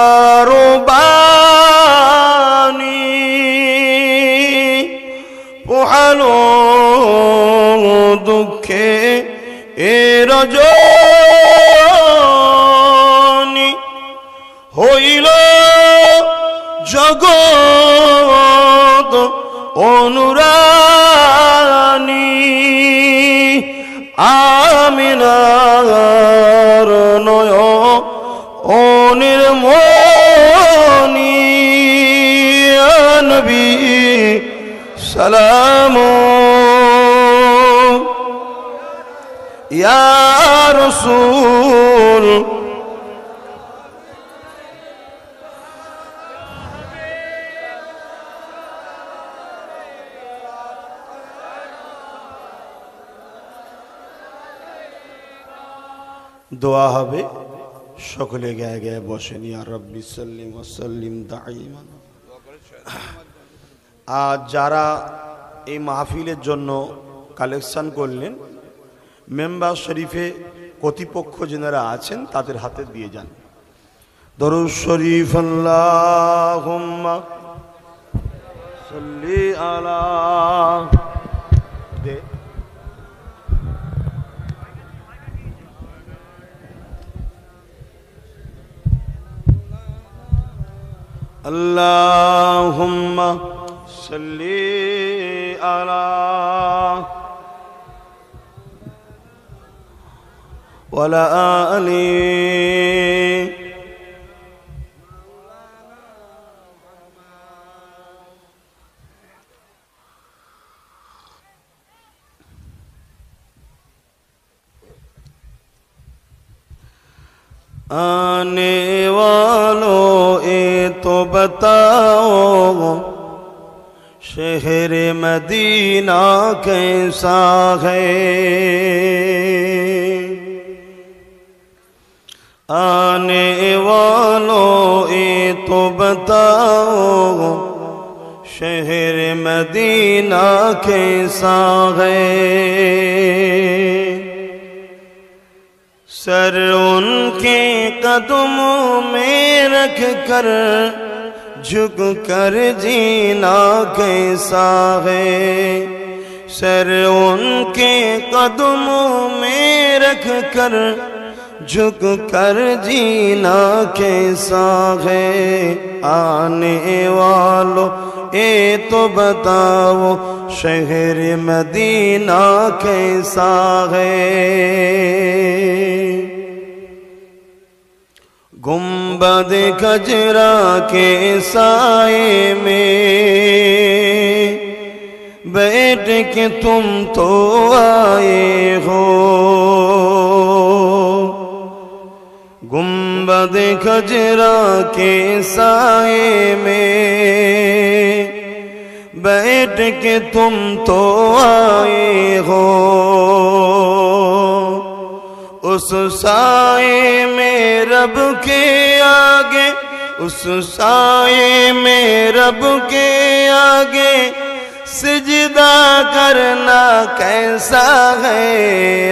আরো বাণী পোহালো দুঃখে এ রজনী হইল জগৎ অনুরানী আমিনার নয়নের মনি নবী সালাম ইয়া রাসূল দোয়া হবে সকলে গায়ে গায়ে বসেন ইয়া রাব্বি সাল্লিম ওয়া সাল্লিম দাইমান। আর যারা এই মাহফিলের জন্য কালেকশন করলেন মেম্বার শরীফে কর্তৃপক্ষ যারা আছেন তাদের হাতে দিয়ে যান। দরুদ শরীফ আল্লাহুম্মা সাল্লি আলা দে আল্লাহুম্মা সাল্লি আলা ওয়ালা আলি आने वालों ये तो बताओ शहर मदीना कैसा है। आने वालों ये तो बताओ शहर मदीना कैसा है। सर उनके कदमों में रख कर झुक कर जीना कैसा है। सर उनके कदमों में रख कर झुक कर जीना कैसा है। आने वालों ये तो बताओ शहर मदीना कैसा है। गुंबद खजरा के साए में बैठ के तुम तो आए हो। गुंबद खजरा के साए में बैठ के तुम तो आए हो। उस साए में रब के आगे, उस साए में रब के आगे सिजदा करना कैसा है।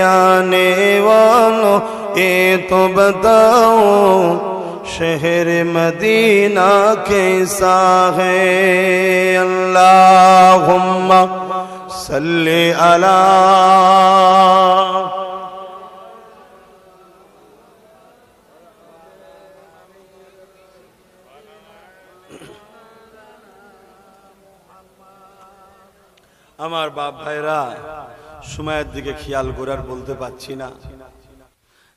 आने वालों ये तो बताओ शहर मदीना कैसा है। अल्लाहुम्मा सल्ली अला আমার বাপ ভাইরা সময়ের দিকে খেয়াল করে আর বলতে পারছি না।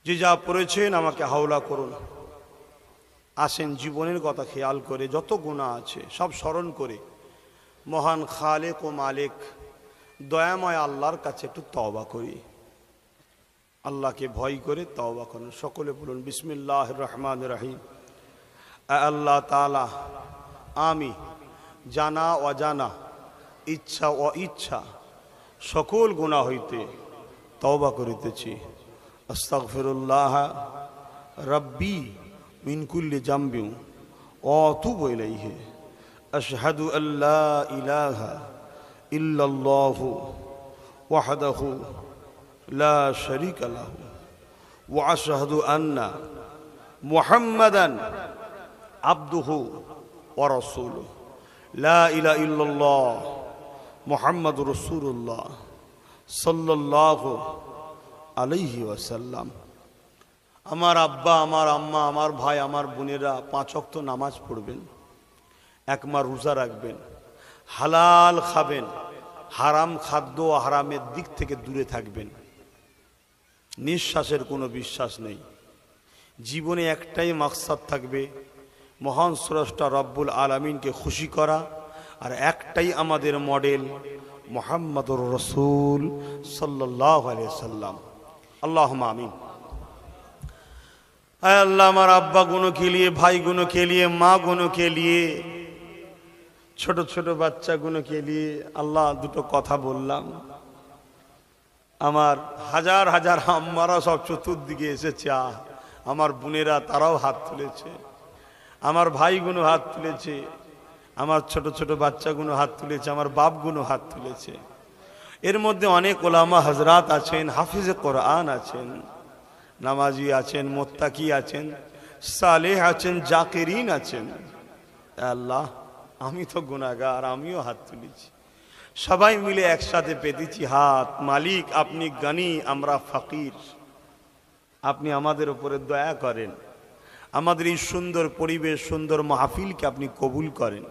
যে যা পড়েছেন আমাকে হাওলা করুন। আসেন জীবনের কথা খেয়াল করে যত গুনাহ আছে সব স্মরণ করে মহান খালেক ও মালিক দয়াময় আল্লাহর কাছে একটু তওবা করি। আল্লাহকে ভয় করে তওবা করুন। সকলে বলুন বিসমিল্লাহির রহমানির রহিম। আল্লাহ তাআলা, আমি জানা অজানা, ইচ্ছা ও ইচ্ছা সকল গুনাহ হইতে তওবা করিতেছি। আস্তাগফিরুল্লাহ রাব্বি মিন কুল্লি জামবিন ওয়া আতুবু ইলাইহি। আশহাদু আল্লা ইলাহা ইল্লাল্লাহু ওয়াহদাহু লা শারীকা লাহু ওয়া আশহাদু আন্না মুহাম্মাদান আবদুহু ওয়া রাসূলুহু। লা ইলাহা ইল্লাল্লাহ মুহাম্মাদুর রাসূলুল্লাহ সাল্লাল্লাহু আলাইহি ওয়াসাল্লাম। আমার আব্বা, আমার আম্মা, আমার ভাই, আমার বোনেরা 5 ওয়াক্ত নামাজ পড়বেন, এক মাস রোজা রাখবেন, হালাল খাবেন, হারাম খাদ্য ও হারামের দিক থেকে দূরে থাকবেন। নিঃশ্বাসের কোনো বিশ্বাস নেই। জীবনে একটাই মাকসাদ থাকবে, মহান স্রষ্টা রব্বুল আলামিনকে খুশি করা। আর একটাই আমাদের মডেল, মুহাম্মাদুর রাসূল সাল্লাল্লাহু আলাইহি ওয়াসাল্লাম। আল্লাহুম্মা আমিন। আয় अल्लाह, আমার আব্বা গুনো के लिए, भाई गुनों के लिए, माँ गुनों के लिए, ছোট ছোট বাচ্চা গুনো के लिए আল্লাহ দুটো কথা বললাম। আমার হাজার হাজার আম্মারা সব চতুর্দিকে এসেছে, আমার বোনেরা তারাও হাত তুলেছে, আমার ভাইগুলো হাত তুলেছে, আমার ছোট ছোট বাচ্চাগুলো হাত তুলেছে, আমার বাপগুলো হাত তুলেছে। এর মধ্যে অনেক ওলামা হযরত আছেন, হাফিজে কোরআন আছেন, নামাজি আছেন, মুত্তাকি আছেন, সালেহ আছেন, জাকিরিন আছেন। আল্লাহ, আমি তো গুনাহগার, আমিও হাত তুলেছি। সবাই মিলে একসাথে পেতেছি হাত। মালিক আপনি গনি, আমরা ফকির। আপনি আমাদের উপরে দয়া করেন। আমাদের এই সুন্দর পরিবেশ, সুন্দর মাহফিলকে আপনি কবুল করেন।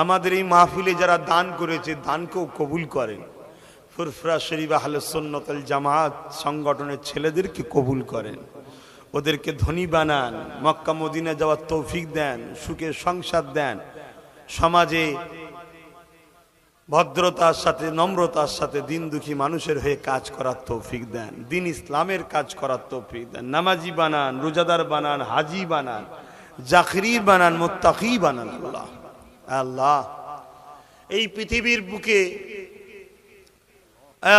আমাদের এই মাহফিলে যারা দান করেছে দানকেও কবুল করেন। ফুরফুরা শরীফ আহলে সুন্নাত ওয়াল জামাত সংগঠনের ছেলেদেরকে কবুল করেন, ওদেরকে ধনী বানান, মক্কা মদিনা যাওয়ার তৌফিক দেন, সুখে সংসার দেন, সমাজে ভদ্রতার সাথে নম্রতার সাথে দিন দুঃখী মানুষের হয়ে কাজ করার তৌফিক দেন, দিন ইসলামের কাজ করার তৌফিক দেন। নামাজি বানান, রোজাদার বানান, হাজি বানান, জাকির বানান, মুত্তাকি বানান। আল্লাহ আল্লাহ, এই পৃথিবীর বুকে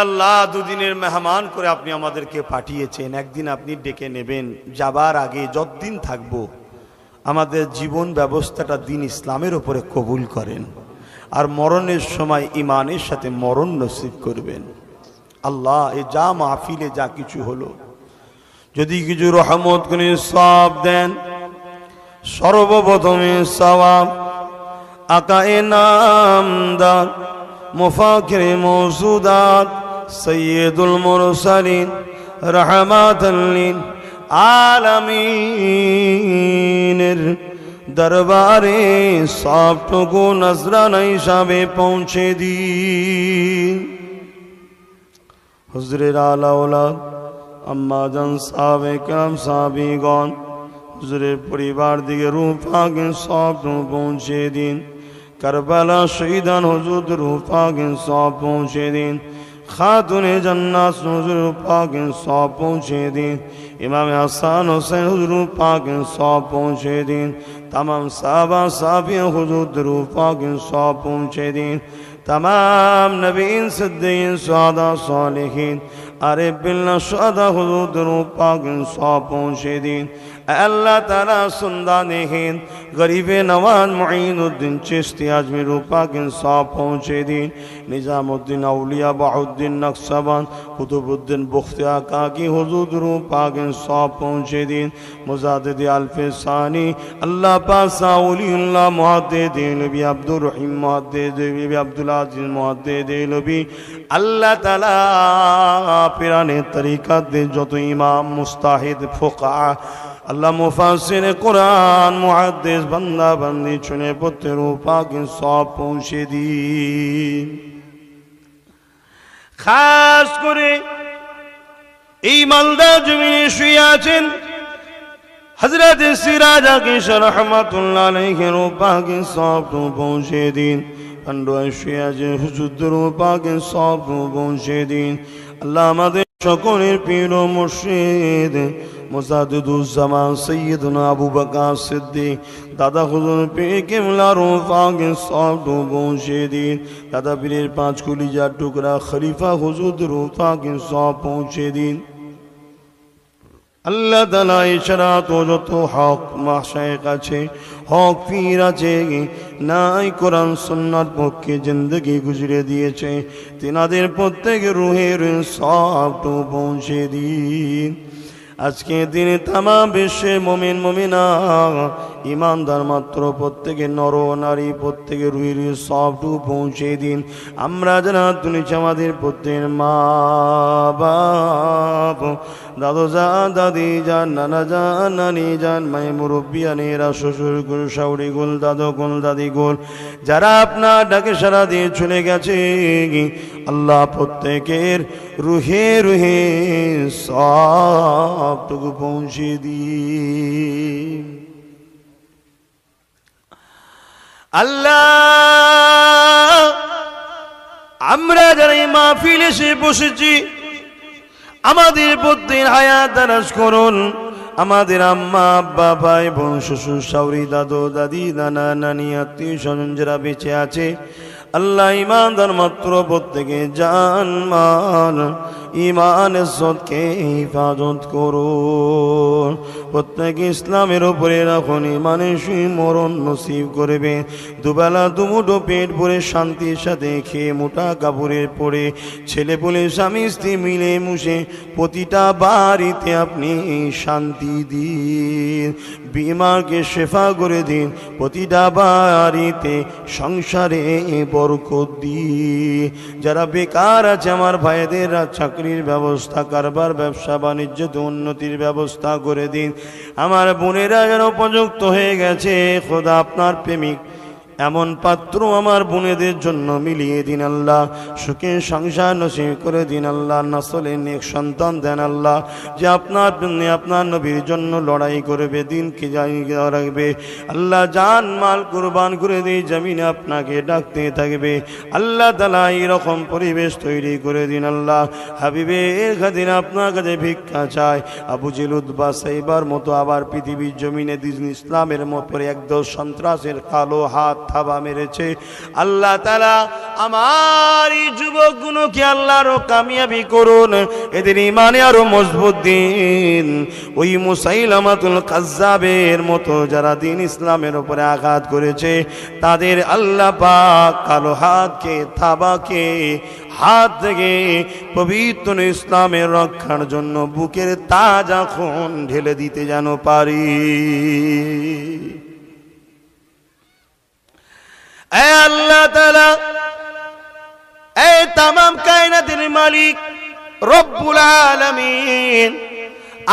আল্লাহ দুদিনের মেহমান করে আপনি আমাদেরকে পাঠিয়েছেন। একদিন আপনি ডেকে নেবেন। যাবার আগে যতদিন থাকবো আমাদের জীবন ব্যবস্থাটা দিন ইসলামের উপরে কবুল করেন, আর মরণের সময় ইমানের সাথে মরণ নসিব করবেন। আল্লাহ, এ যা মাহফিলে যা কিছু হলো, যদি কিছু রহমত করে সওয়াব দেন, সর্বপ্রথমে সওয়াব আকায়ে নামদার মুফাকিরে মওজুদাত সৈয়দুল মুরসালিন রাহমাতাল লিল আলামিনের দরবারে সবটুকু নজরানা হিসাবে পৌঁছে দিন। হুজুরের আলা ওলাদ, আম্মা জান, সাহাবে কেরাম, সাহাবীগণ, হুজুরের পরিবার দিকে রূহ পাকে সবটুকু পৌঁছে দিন। কারবালা শহীদান হুজুর রূহ পাকে সব পৌঁছে দিন। খাতুনে জান্নাত হুজুর পাকে সব পৌঁছে দিন। ইমাম হাসান হোসেন হুজুর পাকে সব পৌঁছে দিন। तमाम साहबा साहबी हुजूर रूह पाक सौ पहुँचे दिन। तमाम नबीन सिद्दीकीन शुहदा सालिहीन अरे बिल्ला शुहदा हुजूर रूह पाक सौ पहुँचे दिन। अल्लाह ताला सुंदाने हिंद गरीबे नवाज मुईनुद्दीन चिश्ती आजमी रूह पाक सौ पहुँचे दिन। निजामुद्दीन औलिया बहुद्दीन नक्शबंद कुतुबुद्दीन बुख्तियार काकी हुजूर रूह पाक सौ पहुँचे दिन। मुजाद्दिद अल्फे सानी अल्लाह पासा उलिल्लाह मुहद्दिद नबी अब्दुर रहीम मुहद्दिद नबी अब्दुल अजीज मुहद्दिद नबी अल्लाह ताला पिराने तरीका दे जो तो इमाम मुस्ताहिद फुक़हा अल्लाह मुफस्सिर कुरान मुहद्दिस बंदा बंदी चुने पुत्र पाक सौ पहुँचे दी। খাস করে এই মালদা জমিনে শুয়ে আছেন হযরত সিরাজ কিশোর রহমাতুল্লাহ আলাইহি রূপাকে সব পৌঁছে দিন। পান্ডুয়ায় শুয়ে আছেন হুজুর রূপাকে সব পৌঁছে দিন। আল্লাহ আমাদের সকলের পীর ও মুর্শিদ মুজাদ্দিদুজ্জামান সৈয়দনা আবু বকর সিদ্দিক দাদা হুজুর পীর কিবলা রূপাকে সব পৌঁছে দিন। দাদা পীরের 5 কলিজার টুকরা খলিফা হুজুর রূপাকে সব পৌঁছে দিন। আল্লাহ তাআলা এছাড়া তো যত হক মাশায়েখ আছে, হক পীর আছে, নাই কোরআন সুন্নাহর পক্ষে জিন্দগি গুজরে দিয়েছে, তিনাদের প্রত্যেকের রুহের সব পৌঁছে দিন। আজকে দিনে তামাম বিশ্বের মুমিন মুমিনা ইমানদার মাত্র প্রত্যেকের নর নারী প্রত্যেকের রুহের সবটু পৌঁছে দিন। আমরা যারা দুনিয়া আমাদের প্রত্যেকের মা বাপ, দাদু যান, দাদি যান, নানা যান, নানি যান, মাই মুরব্বিয়ানেরা, শ্বশুর গুল, শাউরি গুল, দাদু গুল, দাদি গুল, যারা আপনার ডাকে সারা দিয়ে চলে গেছে, আল্লাহ প্রত্যেকের রুহে রুহে সবটুকু পৌঁছে দিন। আল্লাহ আমরা যারা এই মাহফিলে এসে বসেছি, আমাদের প্রত্যেকের হায়াত দারাজ করুন। আমাদের আম্মা আব্বা ভাই বোন শ্বশুর শাউরি দাদু দাদি নানা নানি আত্মীয় স্বজন যারা বেঁচে আছে, আল্লাহ ইমানদার মাত্র প্রত্যেকে জান মান ইমান ইজ্জতকে হিফাজত করুন। প্রত্যেকে ইসলামের উপরে রাখুন, ইমানের মরণ নসিব করবে। দুবেলা দুমুঠো পেট ভরে শান্তির সাথে খেয়ে মোটা কাপড়ের পরে ছেলে পুলে স্বামী স্ত্রী মিলে মুশে প্রতিটা বাড়িতে আপনি শান্তি দিন, বিমারকে শেফা করে দিন, প্রতিটা বাড়িতে সংসারে বরকত দিন। যারা বেকার আছে আমার ভাইদের চাকরির ব্যবস্থা, কারবার ব্যবসা বাণিজ্যতে উন্নতির ব্যবস্থা করে দিন। আমার বোনেরা যেন উপযুক্ত হয়ে গেছে, খোদা আপনার প্রেমিক এমন পাত্র আমার বোনেদের জন্য মিলিয়ে দিন। আল্লাহ সুখে সংসার নসিব করে দিন। আল্লাহ নসলে নেক সন্তান দেন আল্লাহ, যে আপনার জন্য আপনার নবীর জন্য লড়াই করবে, দিনকে জানিয়ে রাখবে। আল্লাহ জান মাল কুরবান করে দিয়ে জমিনে আপনাকে ডাকতে থাকবে। আল্লাহ তাআলা এরকম পরিবেশ তৈরি করে দিন। আল্লাহ হাবিবের খাতিরে আপনার কাছে ভিক্ষা চায়। আবু জেল উতবা সাইবার মতো আবার পৃথিবীর জমিনে দিন ইসলামের মতো একদল সন্ত্রাসের কালো হাত থাবা মেরেছে। আল্লাহ তাআলা আমার এই যুবকগুলোকে আল্লাহ আরো কামিয়াবি করুন, এদের ইমানে আরো মজবুত দিন। ওই মুসাইলামাতুল কাজ্জাবের মতো যারা দিন ইসলামের উপরে আঘাত করেছে, তাদের আল্লাহ পাক কালো হাতকে থাবাকে হাত থেকে পবিত্র ইসলামের রক্ষার জন্য বুকের তাজা খুন ঢেলে দিতে যেন পারি। এ আল্লাহ তাআলা, এ তামাম কায়নাতের মালিক রব্বুল আলামিন,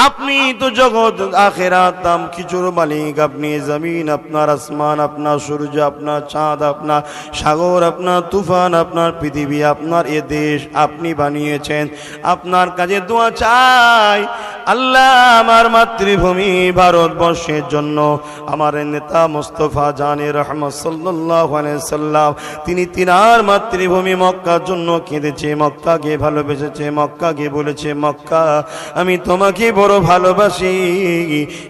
আপনি তো জগৎ আখিরাত নাম কিছুর মালিক। আপনি জমিন, আপনার আসমান, আপনার সূর্য, আপনার চাঁদ, আপনার সাগর, আপনার তুফান, আপনার পৃথিবী, আপনার এ দেশ আপনি বানিয়েছেন। আপনার কাছে দোয়া চাই আল্লাহ, আমার মাতৃভূমি ভারতবর্ষের জন্য আমার নেতা মুস্তাফা জানে রহমত সাল্লাল্লাহু আলাইহি সাল্লাম, তিনি তিনার মাতৃভূমি মক্কার জন্য কেঁদেছে, মক্কাকে ভালোবেসেছে, মক্কাকে বলেছে মক্কা আমি তোমাকে বড় ভালোবাসি।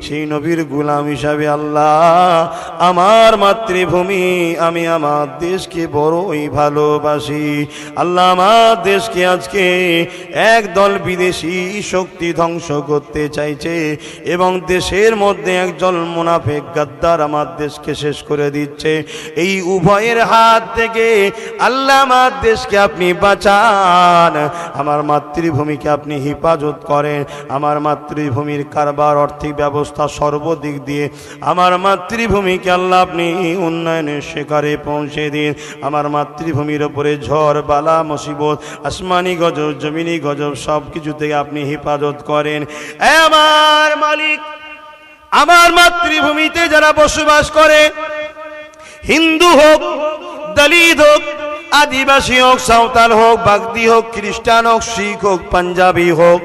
সেই নবীর গোলাম হিসাবে আল্লাহ আমার মাতৃভূমি, আমি আমার দেশকে বড়ই ভালোবাসি। আল্লাহ আমার দেশকে আজকে একদল বিদেশি শক্তি ধ্বংস করতে চাইছে এবং দেশের মধ্যে একজন মুনাফিক গাদ্দার আমার দেশকে শেষ করে দিচ্ছে। এই উভয়ের হাত থেকে আল্লাহ আমার দেশকে আপনি বাঁচান, আমার মাতৃভূমিকে আপনি হেফাজত করেন। আমার মাতৃভূমির কারবার আর্থিক ব্যবস্থা সর্বদিক দিয়ে আমার মাতৃভূমিকে আল্লাহ আপনি উন্নয়নের শিখরে পৌঁছে দিন। আমার মাতৃভূমির উপরে ঝড় বালা মুসিবত আসমানি গজব জমিনি গজব সব কিছু থেকে আপনি হেফাজত করেন। আমার মালিক, আমার মাতৃভূমিতে যারা বসবাস করে, হিন্দু হোক, দলিত হোক, আদিবাসী হোক, সাঁওতাল হোক, বাগদি হোক, খ্রিস্টান হোক, শিখ হোক, পাঞ্জাবি হোক,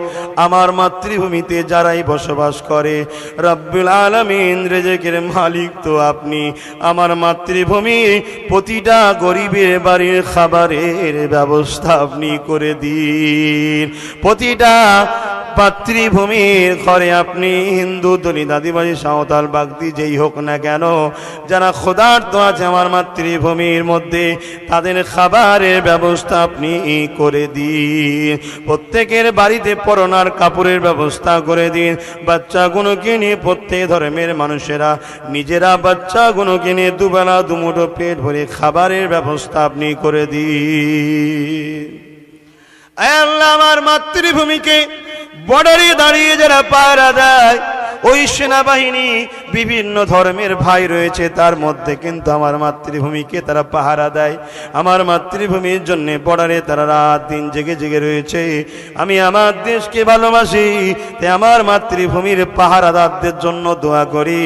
আমার মাতৃভূমিতে যারাই বসবাস করে, রব্বুল আলামিন রিজিকের মালিক তো আপনি। আমার মাতৃভূমি প্রতিটা গরিবের বাড়ির খাবারের ব্যবস্থা আপনি করে দিন। প্রতিটা মাতৃভূমির ঘরে আপনি হিন্দু, দলিত, আদিবাসী, সাঁওতাল, বাগদি যেই হোক না কেন, যারা ক্ষুধার্ত আছে আমার মাতৃভূমির মধ্যে, তাদের খাবারের ব্যবস্থা আপনি করে দিন। প্রত্যেকের বাড়িতে পরনার কাপড়ের ব্যবস্থা করে দিন। বাচ্চাগুলোকে নিয়ে প্রত্যেক ধর্মের মানুষেরা নিজেরা বাচ্চাগুলোকে নিয়ে দুবেলা দুমুঠো পেট ভরে খাবারের ব্যবস্থা আপনি করে দিন। আয় আল্লাহ, আমার মাতৃভূমিকে বর্ডারে দাঁড়িয়ে যারা পাহারা দেয়, ওই সেনাবাহিনী বিভিন্ন ধর্মের ভাই রয়েছে, তার মধ্যে কিন্তু আমার মাতৃভূমিকে তারা পাহারা দেয়। আমার মাতৃভূমির জন্য বর্ডারে তারা রাত দিন জেগে জেগে রয়েছে। আমি আমার দেশকে ভালোবাসি, তাই আমার মাতৃভূমির পাহারাদারদের জন্য দোয়া করি।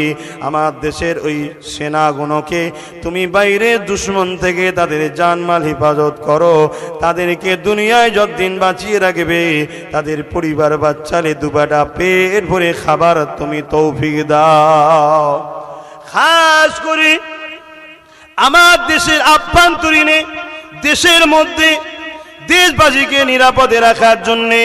আমার দেশের ওই সেনাগুলোকে তুমি বাইরে দুশ্মন থেকে তাদের জানমাল হেফাজত করো। তাদেরকে দুনিয়ায় যতদিন বাঁচিয়ে রাখবে, তাদের পরিবার বাচ্চালে দুবাটা পেট ভরে খাবার তুমি তৌফিক দাও। খাস করে আমার দেশের আভ্যন্তরীণে, দেশের মধ্যে দেশবাসীকে নিরাপদে রাখার জন্যে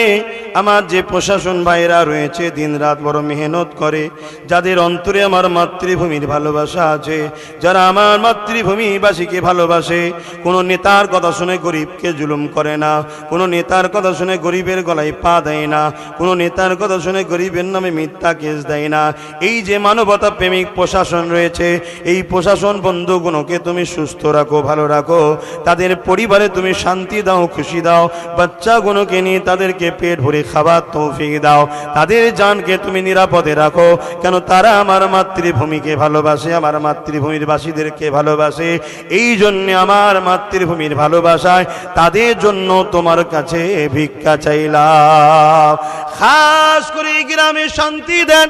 আমার যে প্রশাসন ভাইরা রয়েছে দিন রাত বড় মেহনত করে, যাদের অন্তরে আমার মাতৃভূমির ভালোবাসা আছে, যারা আমার মাতৃভূমিবাসীকে ভালোবাসে, কোনো নেতার কথা শুনে গরিবকে জুলুম করে না, কোনো নেতার কথা শুনে গরিবের গলায় পা দেয় না, কোনো নেতার কথা শুনে গরিবের নামে মিথ্যা কেস দেয় না। এই যে মানবতা প্রেমিক প্রশাসন রয়েছে, এই প্রশাসন বন্ধুগুলোকে তুমি সুস্থ রাখো, ভালো রাখো, তাদের পরিবারে তুমি শান্তি দাও, খুশি দাও, বাচ্চাগুলোকে নিয়ে তাদেরকে পেট ভরে খাবার তৌফিক দাও, তাদের জানকে তুমি নিরাপদে রাখো। কেন তারা আমার মাতৃভূমিকে ভালোবাসে, আমার মাতৃভূমির বাসীদেরকে ভালোবাসে। এই জন্য আমার মাতৃভূমির ভালোবাসায় তাদের জন্য তোমার কাছে ভিক্ষা চাইলাম। খাস করে এই গ্রামে শান্তি দেন,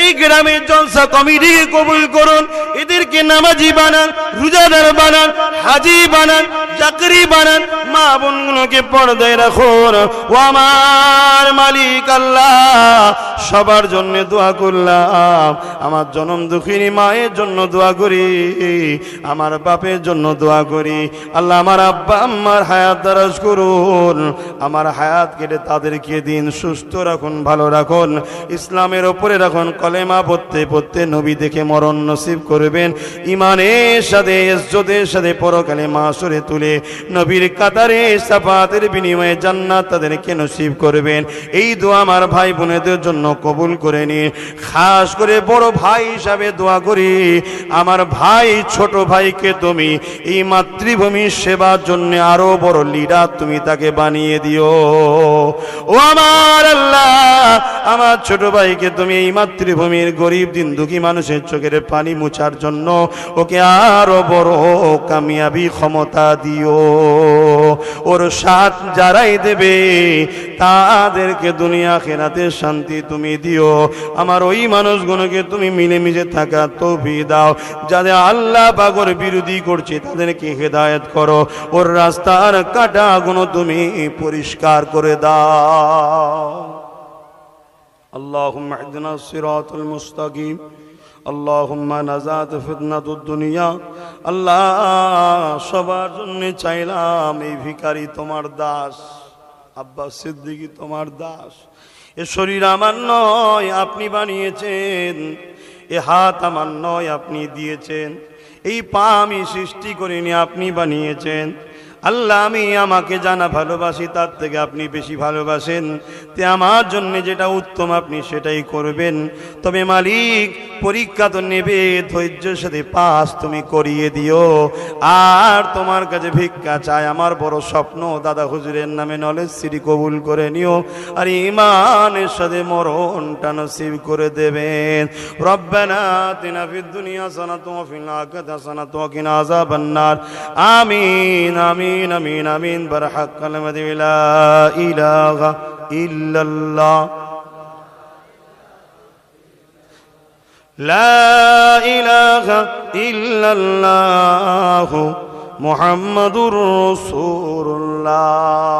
এই গ্রামের জলসা কমিটিকে কবুল করুন, এদেরকে নামাজি বানান, রোজাদার বানান, হাজি বানান, চাকরি বানান, মা বোনগুলোকে পর্দায় রাখুন। ও আমার মালিক আল্লাহ, সবার জন্য দোয়া করলাম। আমার জনম দুঃখিনী মায়ের জন্য দোয়া করি, আমার বাপের জন্য দোয়া করি। আল্লাহ আমার আব্বা আম্মার হায়াত দারাজ করুন, আমার হায়াত কেটে তাদেরকে দিন সুস্থ রাখুন, ভালো রাখুন, ইসলামের ওপরে রাখুন। কলেমা পড়তে পড়তে নবী দেখে মরণ নসিব করবেন, ইমানের সাথে ইজ্জতের সাথে পরকালে মাসরে তুলে নবীর কাতারে সাফাতের বিনিময়ে জান্নাত তাদেরকে নসিব করবেন। এই দোয়া আমার ভাই বোনেদের জন্য কবুল করে নিন। খাস করে বড় ভাই হিসাবে দোয়া করি, আমার ভাই ছোট ভাইকে তুমি এই মাতৃভূমির সেবার জন্য আরো বড় লিডার তুমি তাকে বানিয়ে দিও। ও আমার আল্লাহ, আমার ছোট ভাইকে তুমি এই মাতৃভূমির গরিব দিন দুঃখী মানুষের চোখের পানি মুছার জন্য ওকে আরো বড় কামিয়াবি ক্ষমতা দিও। ওর সাথ যারাই দেবে তাদেরকে দুনিয়া আখিরাতে শান্তি তুমি দিও। আমার ওই মানুষগুলোকে তুমি মিলেমিশে থাকা তৌফিক দাও, যাদের আল্লাহ পাকের বিরোধী করছে তাদেরকে হেদায়েত করো। ওর রাস্তার কাঁটাগুলো তুমি পরিষ্কার করে দাও। আল্লাহুম্মা ইহদিনাস সিরাতাল মুস্তাকিম, আল্লাহুম্মা নাজাত ফিতনাতুদ দুনিয়া। আল্লাহ, সবার জন্য চাইলাম এই ভিখারি তোমার দাস, আব্বাস সিদ্দিকী তোমার দাস। এ শরীর আমার নয়, আপনি বানিয়েছেন। এ হাত আমার নয়, আপনি দিয়েছেন। এই পা আমি সৃষ্টি করিনি, আপনি বানিয়েছেন। আল্লাহ, আমি আমাকে জানা ভালোবাসি, তার থেকে আপনি বেশি ভালোবাসেন। তে আমার জন্য যেটা উত্তম আপনি সেটাই করবেন। তবে মালিক, পরীক্ষা তো নেবে, ধৈর্যের সাথে পাস তুমি করিয়ে দিও। আর তোমার কাছে ভিক্ষা চাই, আমার বড় স্বপ্ন দাদা হুজুরের নামে নলেজ সিটি কবুল করে নিও, আর ইমানের সাথে মরণটা নসিব করে দেবেন। রব্বানা আতিনা ফিদ দুনিয়া হাসানাতাও ওয়া ফিল আখিরাতি হাসানাতাও ওয়া কিনা আযাবান নার। আমিন আমিন আমিন আমিন। বারহাক কালিমাতি লা ইলাহা ইল্লাল্লাহ, লা ইলাহা ইল্লাল্লাহু মুহাম্মাদুর রাসূলুল্লাহ।